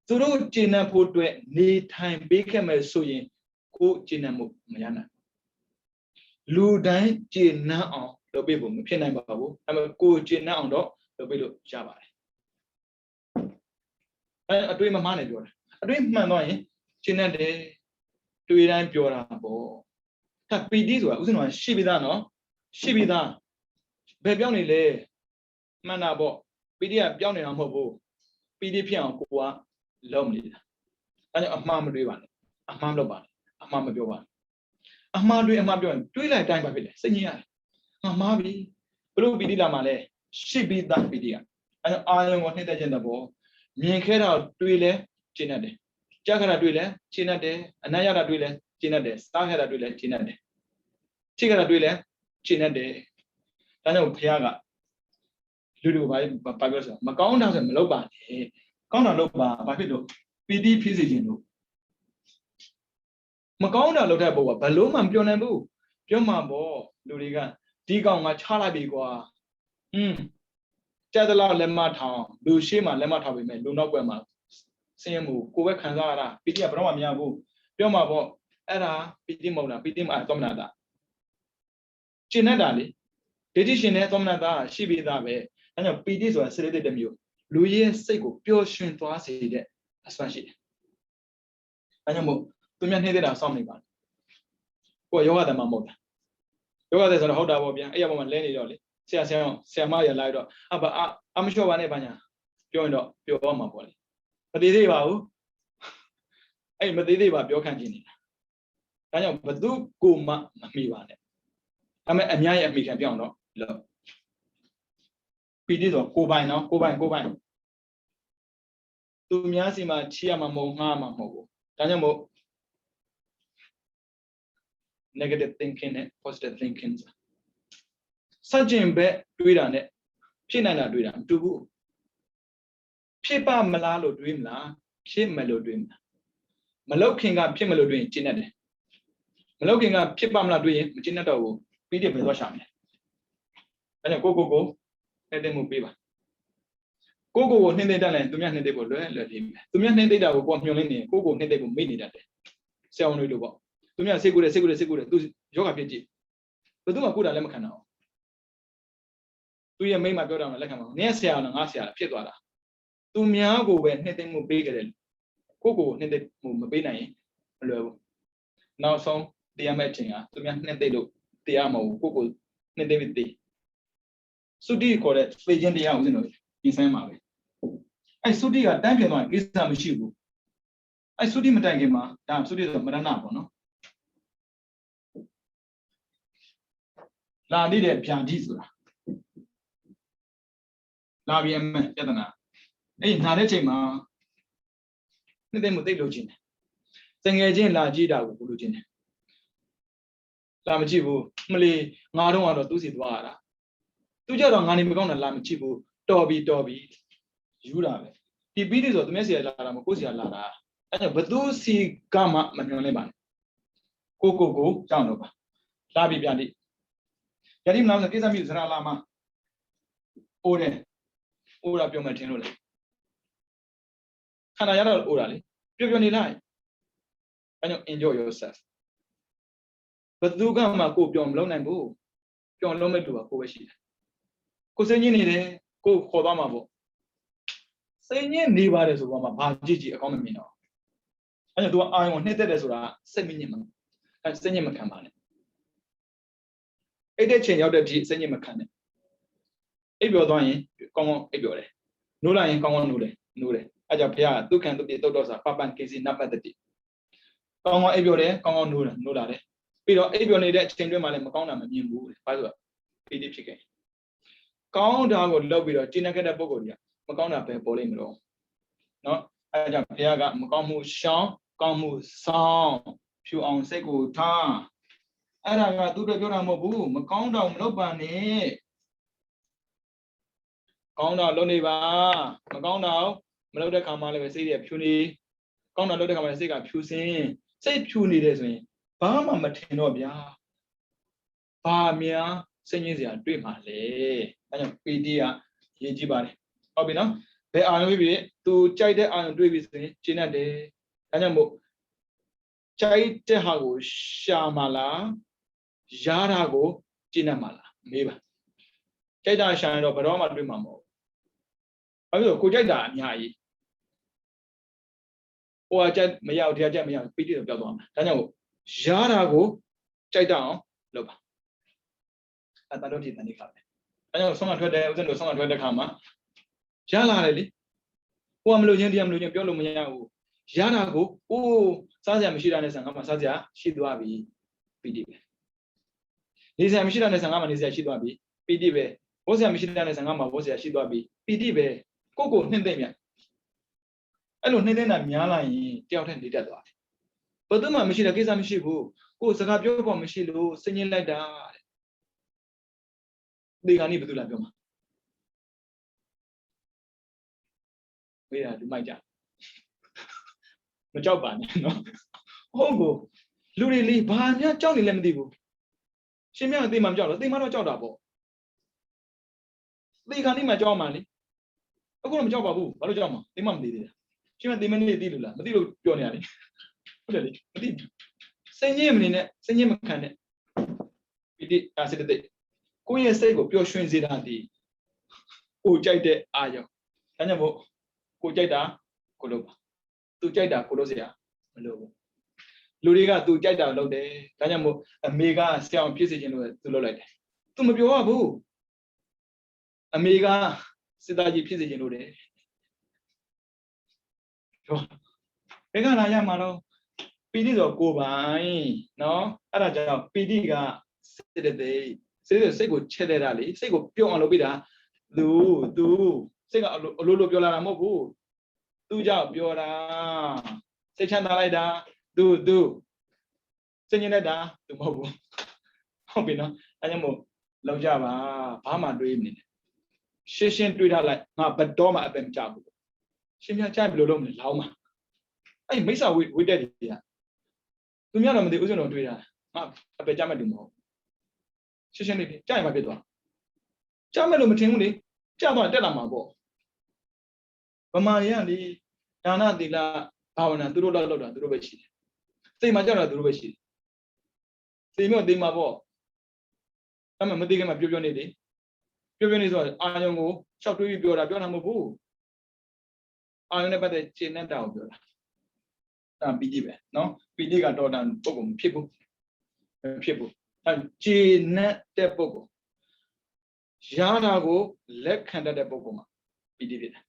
သူတို့ကျင့်ဖို့အတွက်နေထိုင်ပေးခဲ့မယ်ဆိုရင်ကိုကျင့်မှုမရနိုင်လူတိုင်းကျင့်အောင်လုပ်ပေးဖို့မဖြစ်နိုင်ပါဘူးအဲမဲ့ကိုကျင့်အောင်တော့လုပ်ပေးလို့ရပါတယ်အတွေ့မမှားနေပြောတာအတွေ့မှန်သွားရင်ကျင့်တယ်တွေ့တိုင်းပြောတာပေါ့ဒါပီတိဆိုတာဥစဉ်တော့ရှိပြီးသားနော်ရှိပြီးသားဘယ်ပြောင်းနေလဲမှန်တာပေါ့ပီတိကပြောင်းနေတာမဟုတ်ဘူးပီတိဖြစ်အောင်ကိုကလုံးမနေတာအဲကြောင့်အမှားမတွေးပါနဲ့အမှားမလုပ်ပါနဲ့အမှားမပြောပါနဲ့အမှားတွေးပြောရင်တွေးလိုက်တိုင်းပါဖြစ်တယ်စိတ်ညစ်ရတယ်ငါမှားပြီဘလို့ပီတိလာမှလဲရှိပြီးသားပီတိကအဲကြောင့်အာယုံကိုနှိမ့်သက်ခြင်းတဘောမြင်ခဲ့တာတွေးလဲရှင်းတတ်တယ်ကြားခဲ့တာတွေးလဲရှင်းတတ်တယ်အနံ့ရတာတွေးလဲရှင်းတတ်တယ်စားခဲ့တာတွေးလဲရှင်းတတ်တယ်ချိခဲ့တာတွေးလဲရှင်းတတ်တယ်ဒါကြောင့်ဘုရားကလူတို့ဘာပြောဆိုမကောင်းတာဆိုမလုပ်ပါနဲ့ကောင်းတာလုပ်ပါဘာဖြစ်လို့ပီတိဖြစ်စေခြင်းလို့မကောင်းတာလုပ်တဲ့ဘုရားဘလို့မှမပြောနိုင်ဘူးပြောမှာပေါ့လူတွေကဒီကောင်ကချလိုက်ပြီကွာကြက်တလောက်လက်မထောင်လူရှိမှလက်မထောင်ပြီမဲ့လူနောက်ွယ်မှာဆင်းရဲမှုကိုပဲခံစားရတာပီတိကဘယ်တော့မှမရဘူးပြောမှာပေါ့အဲ့ဒါပီတိမဟုတ်လားပီတိမှာသောမနာတာရှင်းနေတာလေဒိဋ္ဌိရှင်နဲ့သောမနာတာရှိပြီးသားပဲအဲကြောင့်ပီတိဆိုတာစိတ္တတစ်မျိုးလူရဲ့စိတ်ကိုပျော်ရွှင်သွားစေတဲ့အစွမ်းရှိတယ်အဲကြောင့်မို့သူများနှိမ့်သက်တာစောင့်နေပါကိုယ်ယောဂတမမဟုတ်တာယောဂတဲ့ဆိုတော့ဟုတ်တာပေါ့ဗျာအဲ့ရပေါ်မှာလဲနေတော့လေဆရာမရလိုက်တော့အမလျှော့ပါနဲ့ဘာညာပြောရင်တော့ပြောရမှာပေါ့လေမသေးသေးပါဘူးအဲ့မသေးသေးပါပြောခံခြင်းနေတာဒါကြောင့်ဘသူကိုမှမမိပါနဲ့ဒါပေမဲ့အများရဲ့အမိခံပြောင်းတော့လို့ပီတိဆိုကိုပိုင်နော်ကိုပိုင်သူများစီမှာချီရမှာမဟုတ်ငှားမှာမဟုတ်ဘူးဒါကြောင့်မို့ negative thinking နဲ့ positive thinking စัจကျင်ဘက်တွေးတာနဲ့ဖြစ်နိုင်တာတွေးတာမတူဘူးဖြစ်ပါမလားလို့တွေးမလားဖြစ်မလို့တွေးမလားမလောက်ခင်ကဖြစ်မလို့တွေးရင်ကျင့်တတ်တယ်မလောက်ခင်ကဖြစ်ပါမလားတွေးရင်မကျင့်တတ်တော့ဘူးပြီးတယ်ဘယ်တော့ရှာမလဲအဲကြောင့်ကိုနဲ့တင်မှုပေးပါ ကိုနှင်းသိတတ်လဲသူများနှင်းသိဖို့လွယ်လေးပဲသူများနှင်းသိတာကိုကိုမျောလင်းနေကိုနှင်းသိဖို့မိနေတတ်တယ်ဆရာဝန်တွေလို့ပေါ့သူများစိတ်ကူးတယ်သူယောဂဖြစ်ကြည့်ဘယ်သူမှကုတာလည်းမခံတော့သူရဲ့မိမပြောတာမှလက်ခံမအောင်နင်းဆရာလားငါဆရာလားဖြစ်သွားတာသူများကိုပဲနှင်းသိမှုပေးကြတယ်ကိုနှင်းသိမှုမပေးနိုင်ရင်မလွယ်ဘူးနောက်ဆုံးတရားမဲ့အချိန်ကသူများနှင်းသိလို့တရားမဟုတ်ကိုနှင်းသိပြီးသိသုတိခေါ်တဲ့သေခြင်းတရားဦးဇင်းတို့ပြင်ဆိုင်ပါပဲအဲ့သုတိကတန်းပြင်သွားရင်ကိစ္စမရှိဘူးအဲ့သုတိမတိုင်ခင်မှာဒါသုတိဆိုမရဏပေါ့နော်လာနေတဲ့ဗျာတိဆိုတာလာပြီးအမှန်ပြဿနာအဲ့နာတဲ့ချိန်မှာနှစ်သိမ့်မှုသိလို့ချင်းတယ်တငယ်ချင်းလာကြည့်တာကိုဘလို့ချင်းတယ်လာမကြည့်ဘူးမလီငါတော့သူ့စီသွားရတာသူကြတော့ငါနေမကောင်းတာလာမကြည့်ဘူးတော်ပြီယူတာပဲဒီပြီးတယ်ဆိုသူမျက်စီလာတာမကိုယ်စီလာတာအဲ့တော့ဘသူစီကမှမညွန်လဲပါနဲ့ကိုကြောက်တော့ပါလာပြီပြန်ဒီယတိမလားဆိုကိစ္စမျိုးစရာလာမှာအိုးတယ်အိုးတာပြောမှထင်လို့လေခန္ဓာရတော့အိုးတာလေပြောနေလိုက်အဲ့တော့ enjoy yourself ဘသူကမှကိုပြောမလုံးနိုင်ဘူးပြောလုံးမဲ့တူကကိုပဲရှိတယ်ကိုစိတ်ညစ်နေတယ်ကိုခေါ်သွားမှာပေါ့စိတ်ညစ်နေပါတယ်ဆိုတော့မှဘာကြည့်အကောင်းမမြင်တော့အဲ့တော့ तू အာရုံနှိမ့်သက်တယ်ဆိုတာစိတ်မညစ်မှာအဲ့စိတ်ညစ်မခံပါနဲ့အဲ့တဲ့ချိန်ရောက်တဲ့ဒီစိတ်ညစ်မခံနဲ့အိပ်ပျော်သွားရင်ကောင်းကောင်းအိပ်ပျော်တယ်နိုးလာရင်ကောင်းကောင်းနိုးတယ်အဲ့ကြောင့်ဘုရားဒုက္ခံတုတ်တိတုတ်တော်စာပပန်ကေစီနပတ္တိကောင်းကောင်းအိပ်ပျော်တယ်ကောင်းကောင်းနိုးလာတယ်ပြီးတော့အိပ်ပျော်နေတဲ့အချိန်တွင်းမှာလည်းမကောင်းတာမမြင်ဘူးဘာလို့ဆိုပီတိဖြစ်ခဲ့ကောင်းတာကိုလောက်ပြီးတော့ကျင့်တဲ့တဲ့ပုံကိုကြီးမကောင်းတာပဲပေါ်လိမ့်မလို့နော်အဲကြောင့်ဘုရားကမကောင်းမှုရှောင်ကောင်းမှုဆောင်ဖြူအောင်စိတ်ကိုထားအဲ့ဒါကသူတို့ပြောတာမဟုတ်ဘူးမကောင်းတော့မလုပ်ပါနဲ့ကောင်းတော့လုပ်နေပါမကောင်းတော့မလုပ်တဲ့ခါမှလည်းပဲစိတ်ရဖြူနေကောင်းတော့လုပ်တဲ့ခါမှလည်းစိတ်ကဖြူစင်းစိတ်ဖြူနေတယ်ဆိုရင်ဘာမှမထင်တော့ဗျာဘာများစိတ်ညစ်စရာတွေ့မှာလဲအဲကြောင့်ပီတိကရေးကြည့်ပါတယ်ဟုတ်ပြီနော်ဘယ်အာရုံဖြစ်ဖြစ်သူကြိုက်တဲ့အာရုံတွေ့ပြီဆိုရင်ကျင့်တတ်တယ်အဲကြောင့်မို့ကြိုက်တဲ့ဟာကိုရှာမှာလားရတာကိုကျင့်တတ်မှာလားမေးပါကြိုက်တာရှာရင်တော့ဘယ်တော့မှတွေ့မှာမဟုတ်ဘူးဘာလို့ကိုကြိုက်တာအများကြီးဟိုကကြက်မရဘူးတရားကြက်မရဘူးပီတိတော့ပျောက်သွားမှာဒါကြောင့်ရတာကိုကြိုက်တတ်အောင်လုပ်ပါအတတော်ဒီတန်ဒီခါပဲအဲကြောင့်ဆုံးမထွက်တဲ့ဥစဉ်တို့ဆုံးမထွက်တဲ့ခါမှာရလာတယ်လေဟိုကမလို့ချင်းတရားမလို့ချင်းပြောလို့မရဘူးရတာကိုအိုးစားစရာမရှိတာနဲ့ဆံငါမှစားစရာရှိသွားပြီပီတိပဲနေစရာမရှိတာနဲ့ဆံငါမှနေစရာရှိသွားပြီပီတိပဲဘိုးစရာမရှိတာနဲ့ဆံငါမှဘိုးစရာရှိသွားပြီပီတိပဲကိုနှိမ့်သိမ့်မြန်အဲ့လိုနှိမ့်သိမ့်တာများလာရင်တယောက်တည်းနေတတ်သွားတယ်ဘယ်သူမှမရှိတဲ့ကိစ္စမရှိဘူးကိုစကားပြောဖို့မရှိလို့စဉ်းကျင်လိုက်တာတဲ့ဒီကနေ့ဘယ်သူလာပြောမှာမေးတာဒီမိုက်ကြမကြောက်ပါနဲ့နော်ဟုတ်ကိုလူတွေလေးဘာများကြောက်နေလဲမသိဘူးရှင်မြတ်အသိမှမကြောက်တော့သိမှတော့ကြောက်တာပေါ့သိခါနေ့မှကြောက်မှလေအခုတော့မကြောက်ပါဘူးဘာလို့ကြောက်မှာသိမှမသိသေးတာရှင်မြတ်သိမနေသိလို့လားမသိလို့ပြောနေရတယ်ဟုတ်တယ်လေမသိစိတ်ညစ်မနေနဲ့စိတ်ညစ်မခံနဲ့ပိဋိအာစိတတိကိုယ့်ရဲ့စိတ်ကိုပျော်ရွှင်စေတာဒီကိုကြိုက်တဲ့အာယုံဒါကြောင့်မို့ကိုကြိုက်တာကိုလုပ်ပါသူကြိုက်တာကိုလုပ်เสียမလုပ်ဘူးလူတွေကသူကြိုက်တာလုပ်တယ်ဒါကြောင့်မို့အမေကဆရာအောင်ဖြစ်စေခြင်းလို့သူလုပ်လိုက်တယ်သူမပြောရဘူးအမေကစစ်သားကြီးဖြစ်စေခြင်းလို့တယ်ပြောဘယ်ကလာရမှာတော့ပီတိဆိုကိုပိုင်နော်အဲ့ဒါကြောင့်ပီတိကစိတ်တဲ့စိတ်ကိုချက်တဲ့တာလေစိတ်ကိုပြုံးအောင်လုပ်ပြီးတာသူစိတ်ကအလိုပြောလာတာမဟုတ်ဘူးသူကြောင့်ပြောတာစိတ်ချမ်းသာလိုက်တာသူစိတ်ညစ်လိုက်တာသူမဟုတ်ဘူးဟုတ်ပြီနော်အဲကြောင့်မို့လောက်ကြပါဘာမှတွေးနေတယ်ရှင်းတွေးထားလိုက်ငါဘတ်တော်မှအပင်မကြဘူးရှင်းပြကြဘယ်လိုလုပ်မလဲလောင်းမှာအဲ့မိစ္ဆာဝိတက်တွေကသူများတော့မသိဥစဉ်တော်တွေးတာငါအပင်ကြမဲ့တူမဟုတ်ရှင်းလေးကြရင်မဖြစ်သွားကြမဲ့လို့မထင်ဘူးလေကြသွားတက်လာမှာပေါ့ ဗမာရလေဒါနသီလဘာဝနာသူတို့လောက်တာသူတို့ပဲရှိတယ်စိတ်မှာကြောက်တာသူတို့ပဲရှိတယ်စိတ်မျိုးသိမှာပေါ့ဒါမှမသိခင်မှာပြောနေတယ်ပြောနေဆိုတော့အာယုံကိုရှောက်တွေးပြီးပြောတာမဟုတ်ဘူးအာယုံနဲ့ပတ်သက်ခြေနဲ့တာကိုပြောတာဒါပီတိပဲနော်ပီတိကတော့တန်ပုံကမဖြစ်ဘူးအဲခြေနဲ့တဲ့ပုံကိုရတာကိုလက်ခံတတ်တဲ့ပုံကမှာပီတိဖြစ်တယ်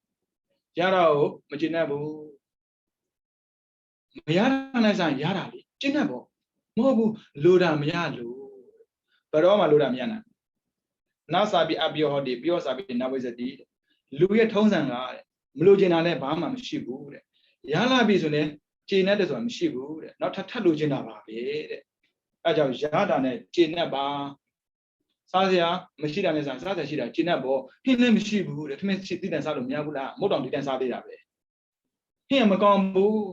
ရတာကိုမခြေနဲ့ဘူးမရတာနဲ့ဆိုင်ရတာလေခြေနဲ့ပေါ့မဟုတ်ဘူးလိုတာမရလို့ဘယ်တော့မှလိုတာမရနိုင်နာစာပြီးအပြောဟောဒီပြောစာပြီးနဝိဇ္ဇတိလူရဲ့ထုံးစံကတဲ့မလိုချင်တာလည်းဘာမှမရှိဘူးတဲ့ရလာပြီဆိုရင်ခြေနဲ့တဆိုတာမရှိဘူးတဲ့နောက်ထပ်လိုချင်တာပါပဲတဲ့အဲကြောင့်ရတာနဲ့ခြေနဲ့ပါစားစရာမရှိတာနဲ့စားစရာရှိတာခြေနဲ့ပေါ့ဟင်းလည်းမရှိဘူးတဲ့ထမင်းသိတဲ့စားလို့မရဘူးလားမဟုတ်တော့ဒီတန်စားသေးတာပဲဟင်းမကောင်းဘူး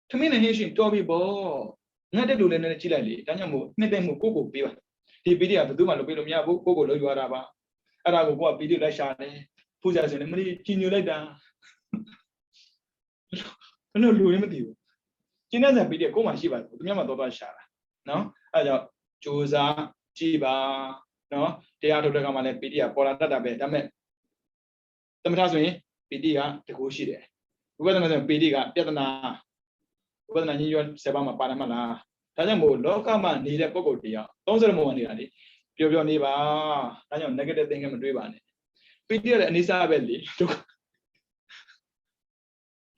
ထမင်းနဲ့ဟင်းရှင်တော်ပြီပေါ့ငါတက်လို့လည်းနည်းနည်းကြည့်လိုက်လေဒါကြောင့်မို့နှစ်သိမ့်မှုကိုပေးပါဒီပီတိကဘယ်သူမှလုပ်ပေးလို့မရဘူးကိုလုံးရွာတာပါအဲ့ဒါကိုကိုကပီတိလိုက်ရှာတယ်ဖူးကြဆိုရင်မလေးကြီးညိုလိုက်တာဘယ်လိုလူရင်းမသိဘူးကျင်းတဲ့ဆန်ပီတိကိုမှရှိပါတယ်သူများမှတော့ရှာတာနော်အဲ့ကြောင့်ကြိုးစားကြည့်ပါနော်တရားထုတ်တဲ့ကမှလည်းပီတိကပေါ်လာတတ်တာပဲဒါပေမဲ့သမထဆိုရင်ပီတိကတကူရှိတယ်ဝိပဿနာဆိုရင်ပီတိကပြဿနာဝိပဿနာညည7ပါးမှာပါတယ်မလားဒါကြောင့်မို့လောကမှာနေတဲ့ပုဂ္ဂိုလ်တရား30မို့နေတာလေပျော်ပျော်နေပါဒါကြောင့် negative thinking မတွေးပါနဲ့ပီတိရတဲ့အနိစ္စပဲလေဒုက္ခ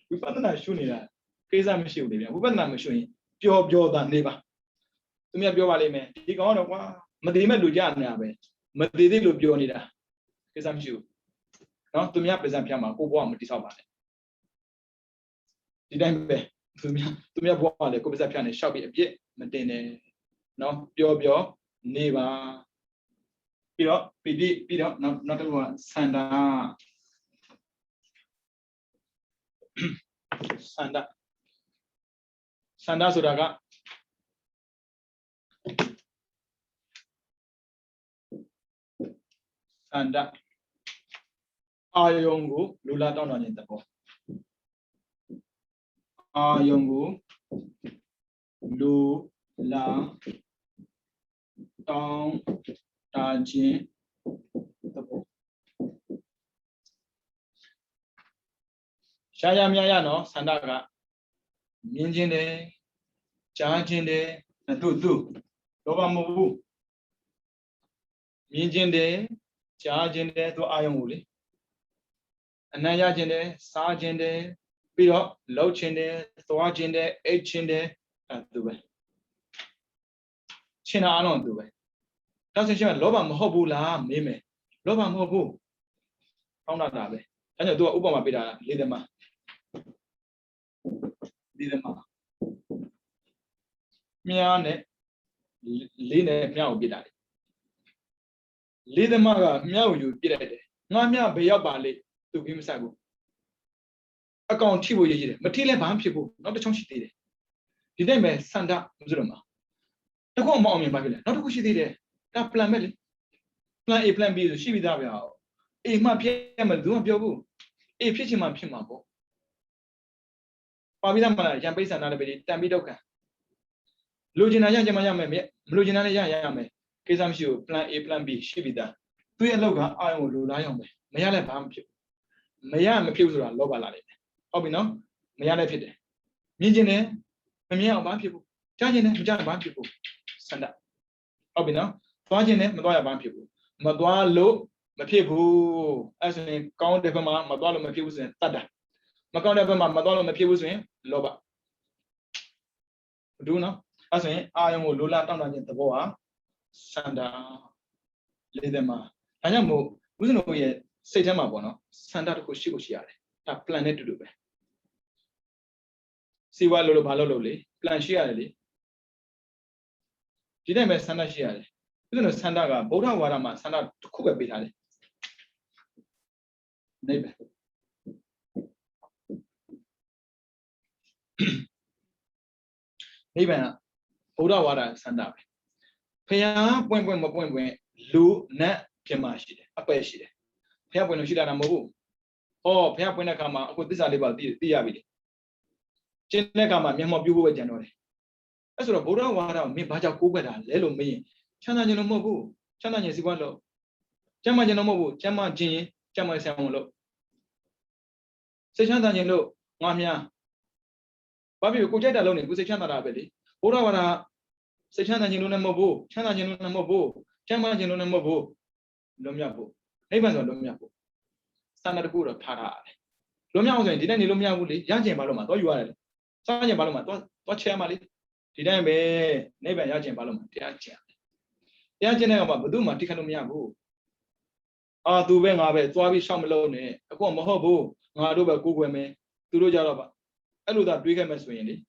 ဝိပဿနာရှုနေတာကိစ္စမရှိဘူးလေဗျာဝိပဿနာမရှုရင်ပျော်ပျော်တာနေပါသူများပြောပါလိမ့်မယ်ဒီကောင်တော့ကွာမသေးမဲ့လူကြနေတာပဲမသေးသေးလို့ပြောနေတာကိစ္စမရှိဘူးနော်သူများပြန်ပြန်မှာကိုဘွားမတိဆောက်ပါနဲ့ဒီတိုင်းပဲသူများဘွားလည်းကိုပြန်ပြန်နဲ့ရှောက်ပြီးအပြစ်မတင်နဲ့နော်ပျော်ပျော်နေပါပြီးတော့ပီတိပြီးတော့နောက်တစ်ခုကစန္ဒဆိုတာကစန္ဒအာယုံကိုလူလာတောင်းတခြင်းတဘောအာယုံကိုလူလာတောင်းတခြင်းတဘောရှားရမြရနော်စန္ဒကမြင်ခြင်းတယ်ကြားခြင်းတယ်သူလောဘမဟုတ်ဘူးမြင်ခြင်းတယ်ကြားခြင်းတယ်သူအာယုံကိုလေအနံ့ရခြင်းတယ်စားခြင်းတယ်ပြီးတော့လှုပ်ခြင်းတယ်သွားခြင်းတယ်အိတ်ခြင်းတယ်သူပဲရှင်းတာအလုံးသူပဲတောက်ဆင်ရှင်းလောဘမဟုတ်ဘူးလားမေးမယ်လောဘမဟုတ်ဘူးကောင်းတာပဲဒါကြောင့်သူကဥပမာပေးတာလေးသမားမြားနဲ့လေးနဲ့မြားကိုပြစ်တာလေးသမားကမြားကိုယူပြစ်လိုက်တယ်ငါမြားဘယ်ရောက်ပါလေသူပြီးမဆိုင်ဘူးအကောင်ထိဖို့ရည်ရတယ်မထိလဲဘာမှဖြစ်ဘူးနောက်တစ်ချောင်းရှိသေးတယ်ဒီတိုင်းပဲစန္ဒမဆိုတော့မှာတခုမအောင်မြင်ပါပြီလေနောက်တစ်ခုရှိသေးတယ်ဒါ plan ပဲလေ plan A plan B ဆိုရှိပြီးသားဗျာ A မှဖြစ်ရမှာသူမပြောဘူး A ဖြစ်ချင်မှဖြစ်မှာပေါ့ပါပြီးသားမလားရံပိဿနာလည်းပဲတန်ပြီးဒုက္ခလိုချင်တာရကြမှာရမယ်မလိုချင်တာလည်းရမယ်ကိစ္စမရှိဘူး plan A plan B ရှိပြီးသားသူရဲ့အလောက်ကအာရုံကိုလိုလားအောင်ပဲမရလည်းဘာမှဖြစ်မဖြစ်ဆိုတာလောဘလာလိမ့်မယ်ဟုတ်ပြီနော်မရလည်းဖြစ်တယ်မြင်ကျင်တယ်မမြင်အောင်ဘာဖြစ်ဘူးကြားကျင်တယ်မကြားဘာဖြစ်ဘူးစန္ဒဟုတ်ပြီနော်သွားကျင်တယ်မသွားရဘာဖြစ်ဘူးမသွားလို့မဖြစ်ဘူးအဲ့ဆိုရင်ကောင်းတဲ့ဘက်မှာမသွားလို့မဖြစ်ဘူးဆိုရင်တတ်တာမကောင်းတဲ့ဘက်မှာမသွားလို့မဖြစ်ဘူးဆိုရင်လောဘဘူးနော်အဲ့ဆိုရင်အာယုံကိုလိုလားတောင်းတခြင်းသဘောဟာစန္ဒလေးတယ်မှာဒါကြောင့်မို့ဦးဇင်းတို့ရဲ့စိတ်ထဲမှာပေါ့နော်စန္ဒတစ်ခုရှိကိုရှိရတယ်ဒါ plan နဲ့တူတူပဲစီဝါလို့ဘာလို့လေ plan ရှိရတယ်လေဒီတိုင်းပဲစန္ဒရှိရတယ်ဦးဇင်းတို့စန္ဒကဗုဒ္ဓဝါဒမှာစန္ဒတစ်ခုပဲပေးထားတယ်နိဗ္ဗာန်နိဗ္ဗာန်ဗုဒ္ဓဝါဒစန္ဒပဲဖျားပွင့်မပွင့်လူနတ်ပြမရှိတယ်အပယ်ရှိတယ်ဖျားပွင့်လို့ရှိတာမဟုတ်ဘူး哦，不要不那干嘛，我第三礼拜第二笔，今天干嘛？面膜比我简单嘞。那时候不让我了，没把家顾不了，来了没？现在就那么不，现在也习惯了。现在就那么不，现在今现在想了，现在就了，我们把比如国家的路呢，不是现在那边的，不让我了，现在就那么不，现在就那么不，现在就那么不，怎么样不？那边说怎么样不？三那的顾了怕他。怎么样？我说今天你怎么样？屋里养钱巴了嘛？多有啊嘞，三钱巴了嘛？多钱嘛哩？今天呗，那边养钱巴了嘛？这样钱，养钱那个嘛，不都嘛？你看怎么样不？啊，都呗，我呗，做比上不了呢，我没好不，我都呗，顾过没？都都叫了吧？哎，路达对开没说人哩？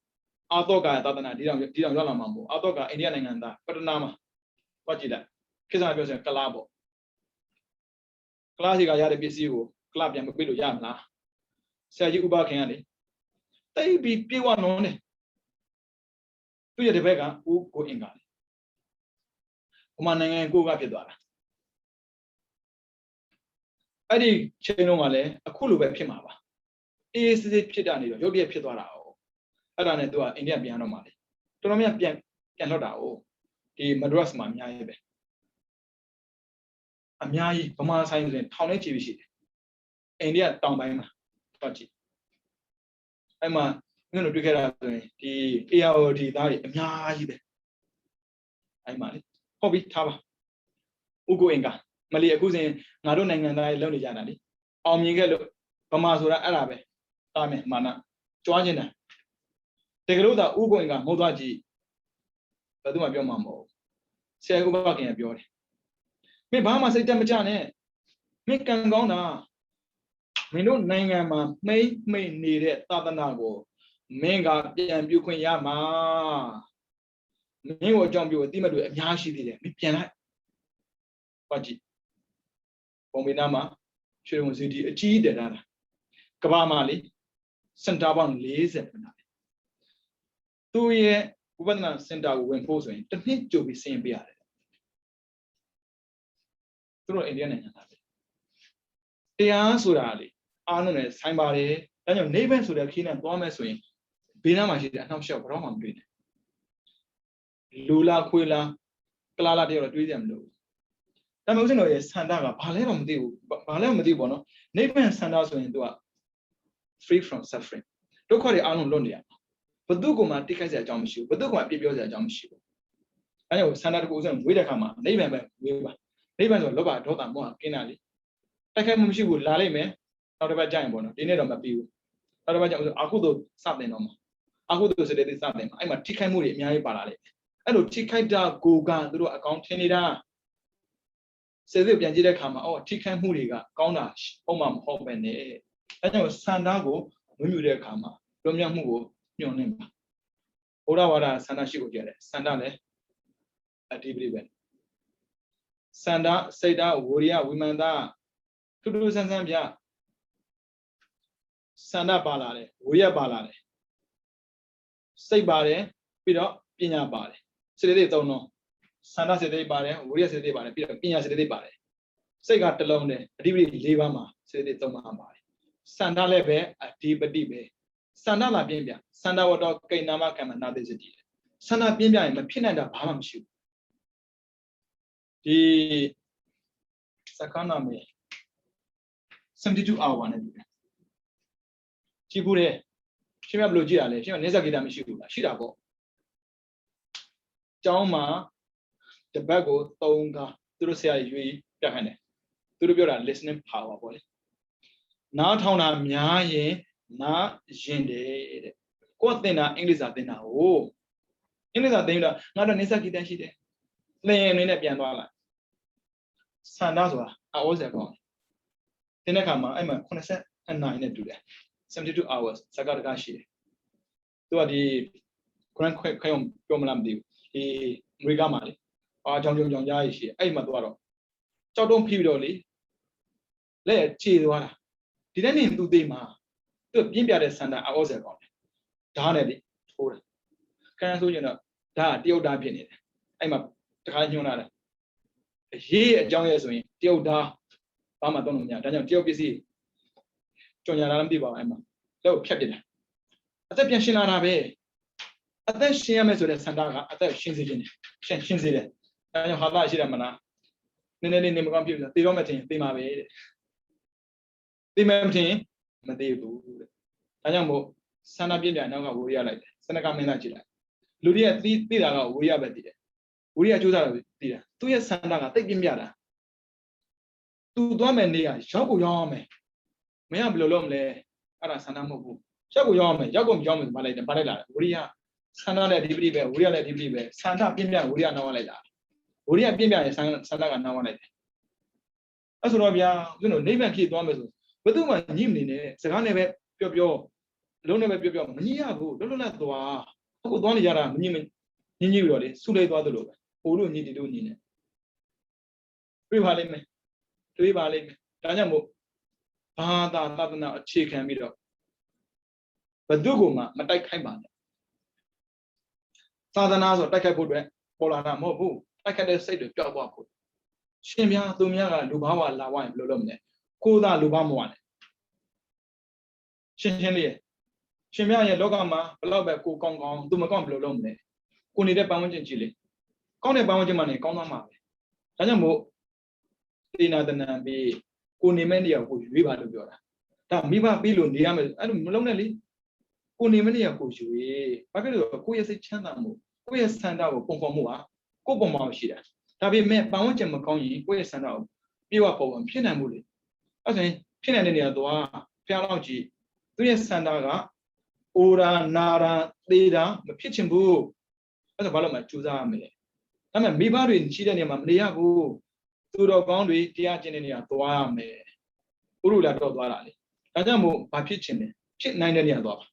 啊，多个打的那，地上要了嘛不？啊，多个印第安人的，不是那嘛？我记得，开始表示格拉不？格拉是个伢的必须个，格拉边不背着伢啦。现在500块哩，但比我弄呢，对着这边讲，我应该，我们那个国家偏多了。အဲ့ဒီချိန်လုံးကလည်းအခုလိုပဲဖြစ်မှာပါအေးစစ်စစ်ဖြစ်တာနေတော့ရုပ်တရက်ဖြစ်သွားတာ哦အဲ့ဒါနဲ့သူကအိန္ဒိယပြန်တော့မှာလေတော်တော်များပြန်လွတ်တာ哦ဒီမဒရက်စ်မှာအများကြီးပဲအများကြီးဗမာဆိုင်ဆိုရင်ထောင်နဲ့ချီပြီးရှိတယ်အိန္ဒိယတောင်ပိုင်းမှာတော့ကြည့်အဲ့မှာငါတို့တွေ့ခဲ့တာဆိုရင်ဒီ ARD သားတွေအများကြီးပဲအဲ့မှာလေဟုတ်ပြီထားပါဥကိုအင်္ဂါမလီအခုစဉ်ငါတို့နိုင်ငံသားတွေလုပ်နေကြတာလေအောင်မြင်ခဲ့လို့ဗမာဆိုတာအဲ့ဒါပဲတာမယ်မာနကြွားခြင်းတာတကယ်လို့သာဥကိုအင်္ဂါမဟုတ်သွားကြည့်ဘယ်သူမှပြောမှာမဟုတ်ဆရာဥပကင်ကပြောတယ်မင်းဘာမှစိတ်တက်မကြနဲ့မင်းကံကောင်းတာမင်းတို့နိုင်ငံမှာမှိတ်နေတဲ့သာသနာကိုမင်းကပြန်ပြုခွင့်ရမှာမင်းကိုအကြောင်းပြောအတိမတွေအများရှိသေးတယ်မင်းပြန်လိုက်ဟုတ်ကြည့်ပုံမင်းသားမှာရွှေဝန်စီတီအကြီးတယ်လားကဘာမှာလေစင်တာပေါင်း40ခဏသူရဲ့ဥပဒနာစင်တာကိုဝင်ဖို့ဆိုရင်တစ်နှစ်ကြိုပြီးဆင်းပေးရတယ်သူတို့အိန္ဒိယနိုင်ငံသားပဲတရားဆိုတာလေအားလုံးနဲ့ဆိုင်ပါတယ်ဒါကြောင့်နေဘက်ဆိုတဲ့ခီးနဲ့သွားမယ်ဆိုရင်ဘေးနားမှာရှိတဲ့အနှောက်အယှက်ဘာမှမတွေ့နဲ့လူလာခွေလာကလာလာတယောက်တော့တွေးကြမလို့ဒါမှမဟုတ်ကျွန်တော်ရဲ့ဆန္ဒကဘာလဲတော့မသိဘူးဘာလဲမသိဘူးပေါ့နော်နေဘက်ဆန္ဒဆိုရင်သူက free from suffering ဒုက္ခတွေအားလုံးလွတ်နေရဘယ်သူကမှတိခိုက်စရာအကြောင်းမရှိဘူးဘယ်သူကမှပြပြောစရာအကြောင်းမရှိဘူးအဲကြောင့်ဆန္ဒတကူဥစဉ်ဝေးတဲ့ခါမှာနေဘက်ပဲဝေးပါနေဘက်ဆိုလောဘဒေါသမောဟကင်းတာလေတိုက်ခိုက်မှုမရှိဘူးလာလိုက်မယ်နောက်တစ်ပတ်ကြာရင်ပေါ့နော်ဒီနေ့တော့မပြီးဘူးနောက်တစ်ပတ်ကြာအခုတော့စတင်တော့မှာအခုတော့စတဲ့စတင်မှာအဲ့မှာထိခိုက်မှုတွေအများကြီးပါလာလိမ့်မယ်အဲ့လိုထိခိုက်တာကိုကသူတို့အကောင့်ထင်နေတာစေစစ်ပြန်ကြည့်တဲ့ခါမှာအော်ထိခိုက်မှုတွေကကောင်းတာဟုတ်မှမဟုတ်ပဲနဲ့အဲကြောင့်ဆန္ဒကိုမွေးမြူတဲ့အခါမှာလွန်မြောက်မှုကိုညှော်နှင်းပါဘုရားဝါဒဆန္ဒရှိကိုကြည့်ရတယ်ဆန္ဒလည်းအတိပရိပဲဆန္ဒစိတ်ဓာတ်ဝိရိယဝိမာန်တာထူးထူးဆန်းဆန်းပြဆန္ဒပါလာတယ်ဝိရိယပါလာတယ်စိတ်ပါတယ်ပြီးတော့ပညာပါတယ်စိတ်တွေသုံးတော့ဆန္ဒစိတ်တွေပါတယ်ဝိရိယစိတ်တွေပါတယ်ပြီးတော့ပညာစိတ်တွေပါတယ်စိတ်ကတစ်လုံးနဲ့အဓိပတိ၄ပါးမှာစိတ်တွေသုံးပါပါတယ်ဆန္ဒလည်းပဲအဓိပတိပဲဆန္ဒလာပြင်းပြဆန္ဒဝတ္တကိဏ္ဏမကမ္မနာတိစတိဆန္ဒပြင်းပြရင်မဖြစ်နိုင်တာဘာမှမရှိဘူးဒီစက္ကနာမေ72 hour နဲ့တူတယ်ကြည့်ဘူးလေရှင်းမဘလို့ကြည့်ရလဲရှင်းမနေစကိတာမရှိဘူးလားရှိတာပေါ့ကျောင်းမှာတပတ်ကို3ခါသူတို့ဆရာရွေးပြခိုင်းတယ်သူတို့ပြောတာ listening power ပေါ့လေနားထောင်တာများရင်နားရင်တယ်တဲ့ကိုယ်သင်တာအင်္ဂလိပ်စာသင်တာဟိုအင်္ဂလိပ်စာသင်တာငါတော့နေစကိတာရှိတယ်လင်နေနဲ့ပြန်သွားလိုက်ဆန္ဒဆိုတာအောစရကောင်းတယ်တဲ့ခါမှာအဲ့မှာ89နဲ့တူတယ်72 hours စကားတကားရှိတယ်သူကဒီခရန်ခွဲပြောမလားမသိဘူးဒီအမေရိကမှာလေအားကြောင်ကြားရရှိတယ်အဲ့မှာသူကတော့ကြောက်တုံးဖိပြီးတော့လေလက်ခြေသွားတာဒီနေ့နေသူသိမှာသူပြင်းပြတဲ့ဆန္ဒအောစရကောင်းတယ်ဓာတ်နဲ့လေထိုးတယ်ခန်းဆိုရင်တော့ဓာတ်တရုတ်ဓာတ်ဖြစ်နေတယ်အဲ့မှာတခါညွှန်းလာတယ်ရေးအကြောင်းရဲ့ဆိုရင်တရုတ်ဓာတ်ဘာမှသုံးလို့မရဒါကြောင့်တရုတ်ပစ္စည်း ကျွန်ညာလာမသိပါဘူးအဲ့မှာလောက်ဖြတ်ပြတယ်အသက်ပြန်ရှင်းလာတာပဲအသက်ရှင်းရမယ်ဆိုတဲ့ဆန္ဒကအသက်ရှင်းစေခြင်းရှင်းစေတယ်အဲကြောင့်ဟာသရှိတယ်မလားနည်းနည်းလေးနေမကောင်းဖြစ်ပြီးတေတော့မထင်တေးမှာပဲတဲ့တေးမယ်မထင်မသေးဘူးတဲ့ဒါကြောင့်မို့ဆန္ဒပြည့်ပြန်နောက်ကဝိရိယလိုက်တယ်စနကမင်းသားကြည့်လိုက်လူတွေကသိတာကဝိရိယပဲသိတယ်ဝိရိယကြိုးစားတာပဲသိတာသူ့ရဲ့ဆန္ဒကတိတ်ပြင်းပြတာသူသွားမယ်နေရရောက်ကိုရောက်အောင်မယ်မရဘယ်လိုလုပ်မလဲအဲ့ဒါဆန္ဒမဟုတ်ဘူးရောက်ကိုရောက်အောင်မယ်ရောက်ကိုမရောက်မယ်မလိုက်တယ်ပါလိုက်လာတယ်ဝိရိယဆန္ဒနဲ့ဒီပရိပဲဝိရိယနဲ့ဒီပရိပဲဆန္ဒပြင်းပြဝိရိယနောက်လိုက်လာဝိရိယပြင်းပြရင်ဆန္ဒကနောက်လိုက်တယ်အဲ့ဆိုတော့ဗျာဦးဇင်းတို့နိဗ္ဗာန်ဖြစ်သွားမယ်ဆိုဘယ်သူမှညှိမနေနဲ့စကားနဲ့ပဲပြောလုံးနဲ့ပဲပြောမညှိရဘူးလွတ်လွတ်လပ်သွားအခုသွားနေကြတာမညှိပြီးတော့လေဆုလိုက်သွားသလိုပဲဟိုလိုညှိဒီလိုညှိနေတွေးပါလိမ့်မယ်ဒါကြောင့်မို့ဘာသာသဒ္ဒနာအခြေခံပြီးတော့ဘယ်သူကမှမတိုက်ခိုက်ပါနဲ့သာသနာဆိုတိုက်ခိုက်ဖို့အတွက်ပေါ်လာတာမဟုတ်ဘူးတိုက်ခိုက်တဲ့စိတ်တွေပျောက်သွားဖို့ရှင်များသူများကလူဘာဝလာဝိုင်းဘယ်လိုလုပ်မလဲကိုယ်သာလူဘာမဝနဲ့ရှင်းလေးရဲ့ရှင်များရဲ့လောကမှာဘလောက်ပဲကိုကောင်းသူမကောင်းဘယ်လိုလုပ်မလဲကိုနေတဲ့ပတ်ဝန်းကျင်ကြည့်လေကောင်းတဲ့ပတ်ဝန်းကျင်မှာနေကောင်းသွားမှာပဲဒါကြောင့်မို့သေနာတဏံပြီးကိုနေမဲ့နေရာကိုရွေးပါလို့ပြောတာဒါမိဘပြီးလို့နေရမယ်အဲ့လိုမလုံးနဲ့လေကိုနေမဲ့နေရာကိုရွေးဘာဖြစ်လို့ကိုယ့်ရဲ့စိတ်ချမ်းသာမှုကိုယ့်ရဲ့ဆန္ဒကိုပုံဖော်မှုဟာကိုယ့်ပုံမှာရှိတာဒါပေမဲ့ပတ်ဝန်းကျင်မကောင်းရင်ကိုယ့်ရဲ့ဆန္ဒကိုပြေဝပုံမှာဖြစ်နိုင်မှုလေအဲ့ဆိုရင်ဖြစ်နိုင်တဲ့နေရာတော့ဖျားလောက်ကြည့်သူရဲ့ဆန္ဒကအိုရာနာရာသေးတာမဖြစ်ချင်ဘူးအဲ့ဒါဘာလို့မှကြိုးစားရမလဲဒါပေမဲ့မိဘတွေရှိတဲ့နေရာမှာမနေရဘူးသူတော်ကောင်းတွေတရားကျင့်တဲ့နေရာသွားရမယ်ဥရုလာတော့သွားတာလေဒါကြောင့်မို့ဘာဖြစ်ချင်လဲဖြစ်နိုင်တဲ့နေရာသွားပါ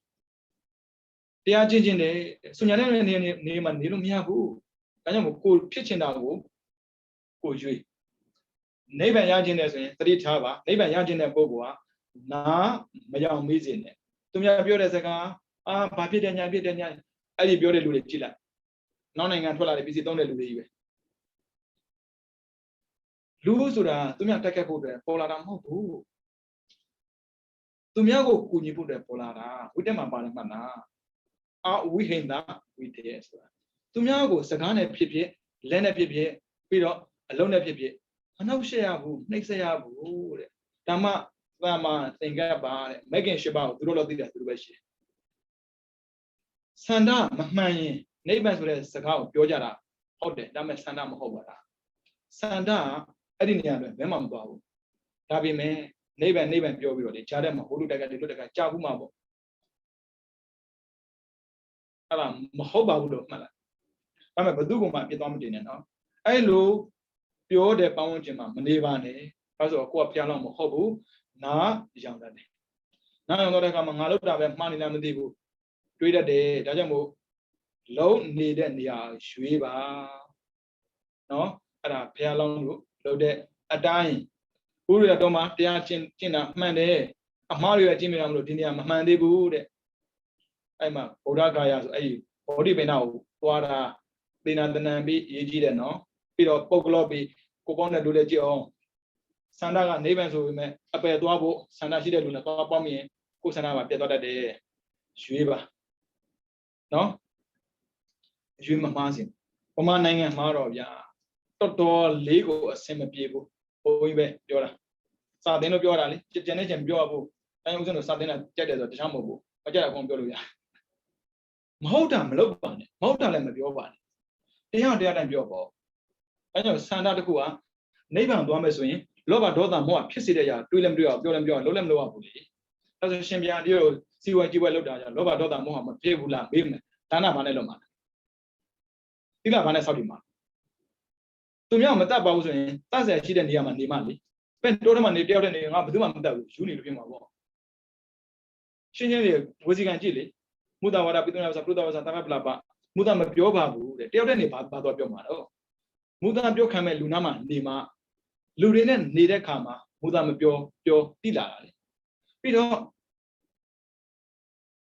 တရားကျင့်ခြင်းနဲ့ဆုညာတဲ့နေမှာနေလို့မရဘူးဒါကြောင့်မို့ကိုဖြစ်ချင်တာကိုရွေးနိဗ္ဗာန်ရခြင်းနဲ့ဆိုရင်သတိထားပါနိဗ္ဗာန်ရခြင်းတဲ့ပုဂ္ဂိုလ်ကနာမရောက်မေးစေနဲ့သူများပြောတဲ့စကားဘာဖြစ်တယ်ညာဖြစ်တယ်ညာအဲ့ဒီပြောတဲ့လူတွေကြည့်လိုက်နောက်နိုင်ငံထွက်လာတဲ့ပြည်စီသုံးတဲ့လူတွေကြီးပဲလူဆိုတာသူများတက်ခတ်ဖို့အတွက်ပေါ်လာတာမဟုတ်ဘူးသူများကိုကူညီဖို့အတွက်ပေါ်လာတာဝိတက်မှာပါတယ်မှတ်လားဝိဟိန္ဒဝိတေဆိုတာသူများကိုစကားနဲ့ဖြစ်ဖြစ်လက်နဲ့ဖြစ်ဖြစ်ပြီးတော့အလုံးနဲ့ဖြစ်ဖြစ်မနှောက်ရှက်ရဘူးနှိပ်စက်ရဘူးတဲ့ဓမ္မသမ္မာသင်္ကပ္ပတဲ့မဂ္ဂင်၈ပါးကိုသူတို့တော့သိတယ်သူတို့ပဲရှိတယ်ဆန္ဒမမှန်ရင်နိဗ္ဗာန်ဆိုတဲ့စကားကိုပြောကြတာဟုတ်တယ်ဒါပေမဲ့ဆန္ဒမဟုတ်ပါလားဆန္ဒအဲ့ဒီနေရာတွေဘယ်မှမသွားဘူးဒါပေမဲ့နိဗ္ဗာန်ပြောပြီးတော့လေကြားထဲမှာဟိုလူတက်ကဒီလူတက်ကကြားဘူးမှာပေါ့အဲ့ဒါမဟုတ်ပါဘူးလို့မှတ်လိုက်ဒါပေမဲ့ဘယ်သူကမှပြစ်သွားမတင်နဲ့နော်အဲ့လိုပြောတဲ့ပတ်ဝန်းကျင်မှာမနေပါနဲ့အဲဆိုတော့ကိုကဖျားလောက်မဟုတ်ဘူးနာရောင်တတ်တယ်နာရောင်တဲ့အခါမှာငါလောက်တာပဲမှားနေလားမသိဘူးတွေးတတ်တယ်ဒါကြောင့်မို့လုံးနေတဲ့နေရာရွေးပါနော်အဲ့ဒါဖျားလောင်းလို့လုပ်တဲ့အတိုင်းဘုရားတော်မှာတရားကျင့်တာမှန်တယ်အမှားတွေအကျင့်မရမလို့ဒီနေရာမမှန်သေးဘူးတဲ့အဲ့မှာဗုဒ္ဓဂါယဆိုအဲ့ဒီဘောဓိပင်နာကိုသွားတာသေနာတဏံပြီးရေးကြည့်တယ်နော်ပြီးတော့ပုဂ္ဂလောပြီးကိုပေါင်းတဲ့လူတွေကြည့်အောင်ဆန္ဒကနိဗ္ဗာန်ဆိုပေမဲ့အပယ်သွားဖို့ဆန္ဒရှိတဲ့လူနဲ့သွားပေါင်းရင်ကိုယ်ဆန္ဒမှာပြတ်သွားတတ်တယ်ရွေးပါနော်ရွေးမမှားစင်ဗမာနိုင်ငံမှာတော့ဗျာတော်လေးကိုအဆင်မပြေဘူးဘုန်းကြီးပဲပြောတာစာသင်လို့ပြောတာလေကြံနေချင်ပြောဖို့တိုင်းဥစဉ်တို့စာသင်တာကြက်တယ်ဆိုတခြားမဟုတ်ဘူးမကြက်အကုန်ပြောလို့ရမဟုတ်တာမလုပ်ပါနဲ့မဟုတ်တာလည်းမပြောပါနဲ့တရားတိုင်းပြောပေါ့အဲကြောင့်ဆန္ဒတစ်ခုဟာနိဗ္ဗာန်သွားမယ်ဆိုရင်လောဘဒေါသမောဟဖြစ်စေတဲ့ຢာတွေးလည်းမတွေးအောင်ပြောလည်းမပြောအောင်လုပ်လည်းမလုပ်အောင်ဘူးလေအဲဆိုရှင်ဗျာဒီလိုစီဝါကြည့်ပွဲလုပ်တာကြလောဘဒေါသမောဟမဖြစ်ဘူးလားမေးမယ်ဒါနဘာနဲ့လုပ်မှာသီလဘာနဲ့စောင့်တည်မှာသူများမတတ်ပါဘူးဆိုရင်တတ်ဆရာရှိတဲ့နေရာမှာနေမှလေပဲတိုးထဲမှာနေတယောက်တည်းနေငါဘယ်သူမှမတတ်ဘူးယူနေလို့ပြင်မှာပေါ့ရှင်းလေးဝစီကံကြည့်လေမုဒ္ဒဝါဒပိသုနာဝါစာပရုဒ္ဒဝါစာသဗ္ဗပလပမုဒ္ဒမပြောပါဘူးတဲ့တယောက်တည်းနေဘာတော့ပြောမှာတော့မုဒ္ဒပြောခံမဲ့လူနာမှာနေမှာလူတွေနဲ့နေတဲ့ခါမှာမုဒ္ဒမပြောတိလာတာလေပြီးတော့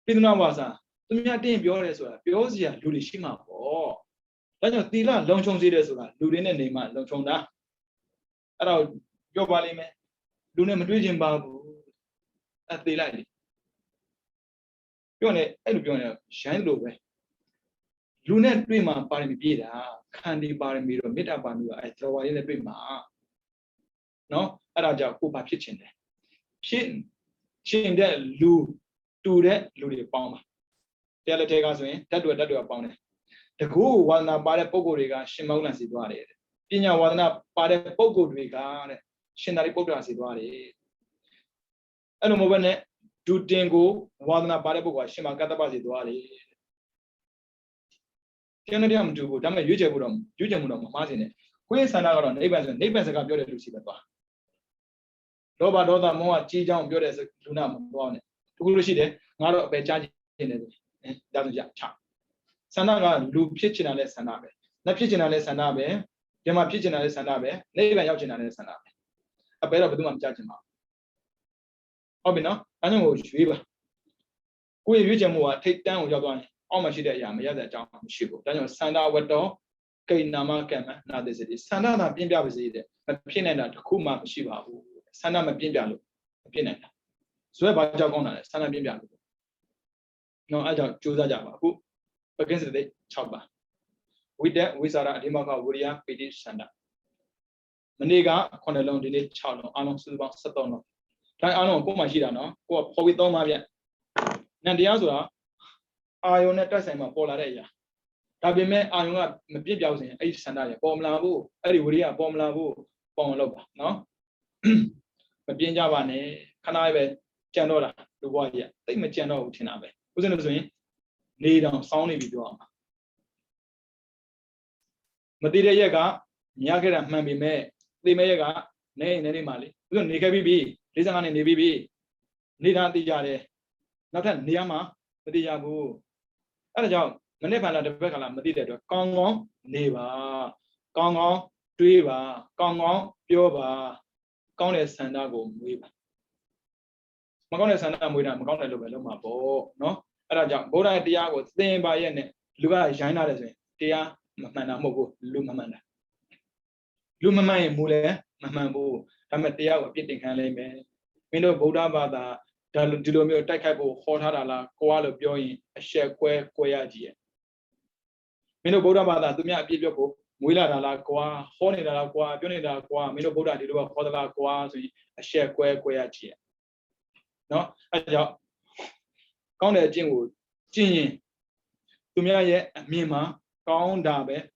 ပိသုနာဝါစာသူများတင်းပြောတယ်ဆိုတာပြောစရာလူတွေရှိမှာပေါ့ဒါကြောင့်သီလလုံခြုံစေတယ်ဆိုတာလူတွေနဲ့နေမှလုံခြုံတာအဲ့တော့ပြောပါလိမ့်မယ်လူနဲ့မတွေ့ချင်ပါဘူး they like it. Shine low. Lunar Prima Paramida, Candy Paramiro, Mita Pamira, I throw in the Prima. No, Araja Kupa kitchen. Chin that Lu, do that, Ludi Palma. Tell the take us in, that do upon it. The go one up by the Pogoriga, Shimona Situare. Pina one up by the Pogoriga, Shinari Pogra Situare. I don't know when it do dingo, one up by the Pogo, Shimakata Situare. Canadian do go, damn a Ujamuram, Martin. Queen Sanaga, neighbors got your Lucy. Roba Doda Moa, Chi Jam, built as a Luna, Turushi, not a bed in it. Doesn't chat. Sanaga, Lu Pitchin and Sanabe. Not Pitchin and Sanabe, Yama Pitchin and Sanabe, neighbor Yachin and Sanabe. A better of them judgment. Obino, I know Shiva. Queen Ujamua, take down your gun. How much did Yamaya that Jam Shibu? Then you send out what door? Kay Nama Kama, not this is. Sandana Pimbia was it. A pin and a Kuma Shiva. Sanama Pimbia, a pin and so about Jagona, Sana Pimbia. No, I don't choose a Java. Who against the Chaba? With that, we saw Dimaka Wuria, Piti Sanda. Maniga, Conalon, the Chalo, Anon Silva Satono. I know Kumashida, or Povitoma. Nandiazua. I own a Tasama Polaria. Tabime, I own a Pibias in Sandaya, Bomlavu, Eriburia, Bomlavu, Pomloba, no? But being Javane, can I be Janora, the warrior? Take me Jano Tinabe. Who's in the swing? Need on Sony video. Madeira Yaga, Yaga, Mammy May, the Mayaga, nay, any Mali. You don't need a BB, listen on in the BB. Need not the Jade. Not a Niama, but the Yabu. At a job, Manepana the Becala, Madida, Congo, Neva, Congo, Triva, Congo, Pioba, Conde Sandago, Weaver. Macone Sanda Muda, Macone Luma, no? At a job, Boda Dia was staying by Yen, Luga, China, Dia, Mamma Mogo, Lumamana. Lumamai Mule, Mamambo, Tamatia, or Pitting Haleme. Window Boda Bada. Dilomio Takabo, Hotala, Koala Bioin, a share queer Koyaji. Mino Boda Bada, Dumia Biblico, Willa la Qua, Horny la Qua, Bunida Qua, Mino Boda, Dido, Hotala Qua, a share queer Koyaji. No, I don't count a jinwood, Jin Dumia, Mima, Count Dabe,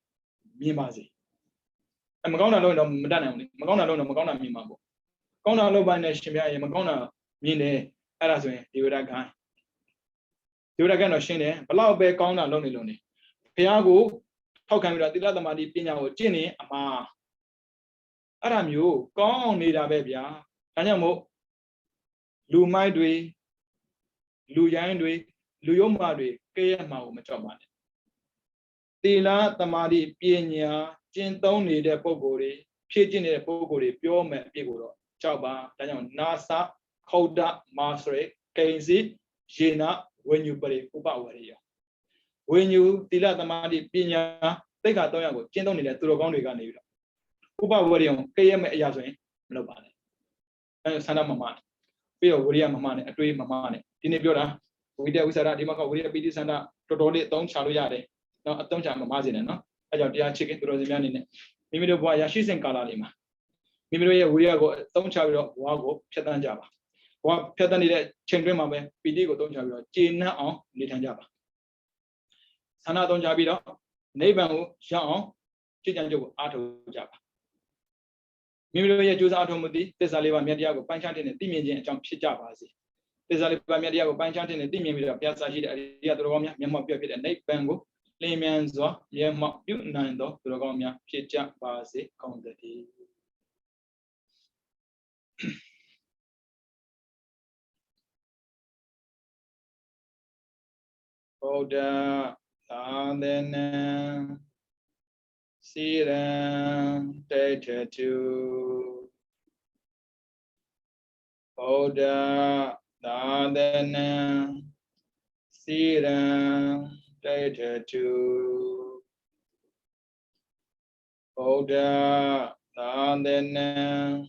Mimazi. I'm going to learn Madonna, Magona Lona, Magona Mimabo. Gona Loba Nashimia, Magona, Mine. As we do that guy. Do that again, or Shane, allow back on a lonely. Piago, how can we let the other money pin out Jenny? Ama Adam, you gone need a baby. Anyamo Lu my dwe, Lu Yandwe, Lu Yomadwe, Kayama Machaman. Tila Tamadi Pinya, Jin Tony de Pogori, Pigeon de Pogori, Pure Man Pigoro, Chaba, Daniel Nasa. Koda Masre, Kainzi, Jena, when you believe Uba warrior. When you Tila Tamadi Pina, take a toyago, Chendon in the Turogoniga. Uba warrior, KM Yazwin, nobody. And Sana Mamani. Pio William Mamani, a dream Mamani. Tinibura, we there with a Dimaka, we have been Sana, totally don't Chaluyade. No, a Toncha Mamazin, no? I got the chicken to Rosian in it. Mimi the boy, she's in Kalalima. Mimi, we are go, don't Chago, Wago, Chatan Java. What Petani Chandrima, Pidigo don't have China on Litanja. Sana don't Jabida, Neighbor, Jean, Chijanjo, Auto Java. Mimilia Jus Automodi, Tesaliva Mediago, Panchantin, and Dimian Jump Chijavazi. Tesaliva Mediago, Panchantin, and Dimian Piazza, Diadromia, Yamapia, and Nate Bango, Laymanzo, Yamma, Nando, Drogomia, Chicha, Bazi, County. Oda, then see them, data to Oda, then see them, data to Oda, then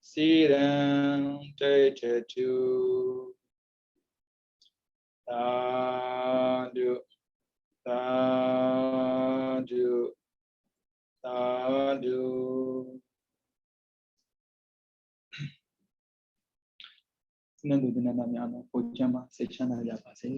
Siran Tetu Sadhu Sadhu Sadhu. Xin nên được tin là nhà nó, cô cha mà sẽ chăn là giả phải sẽ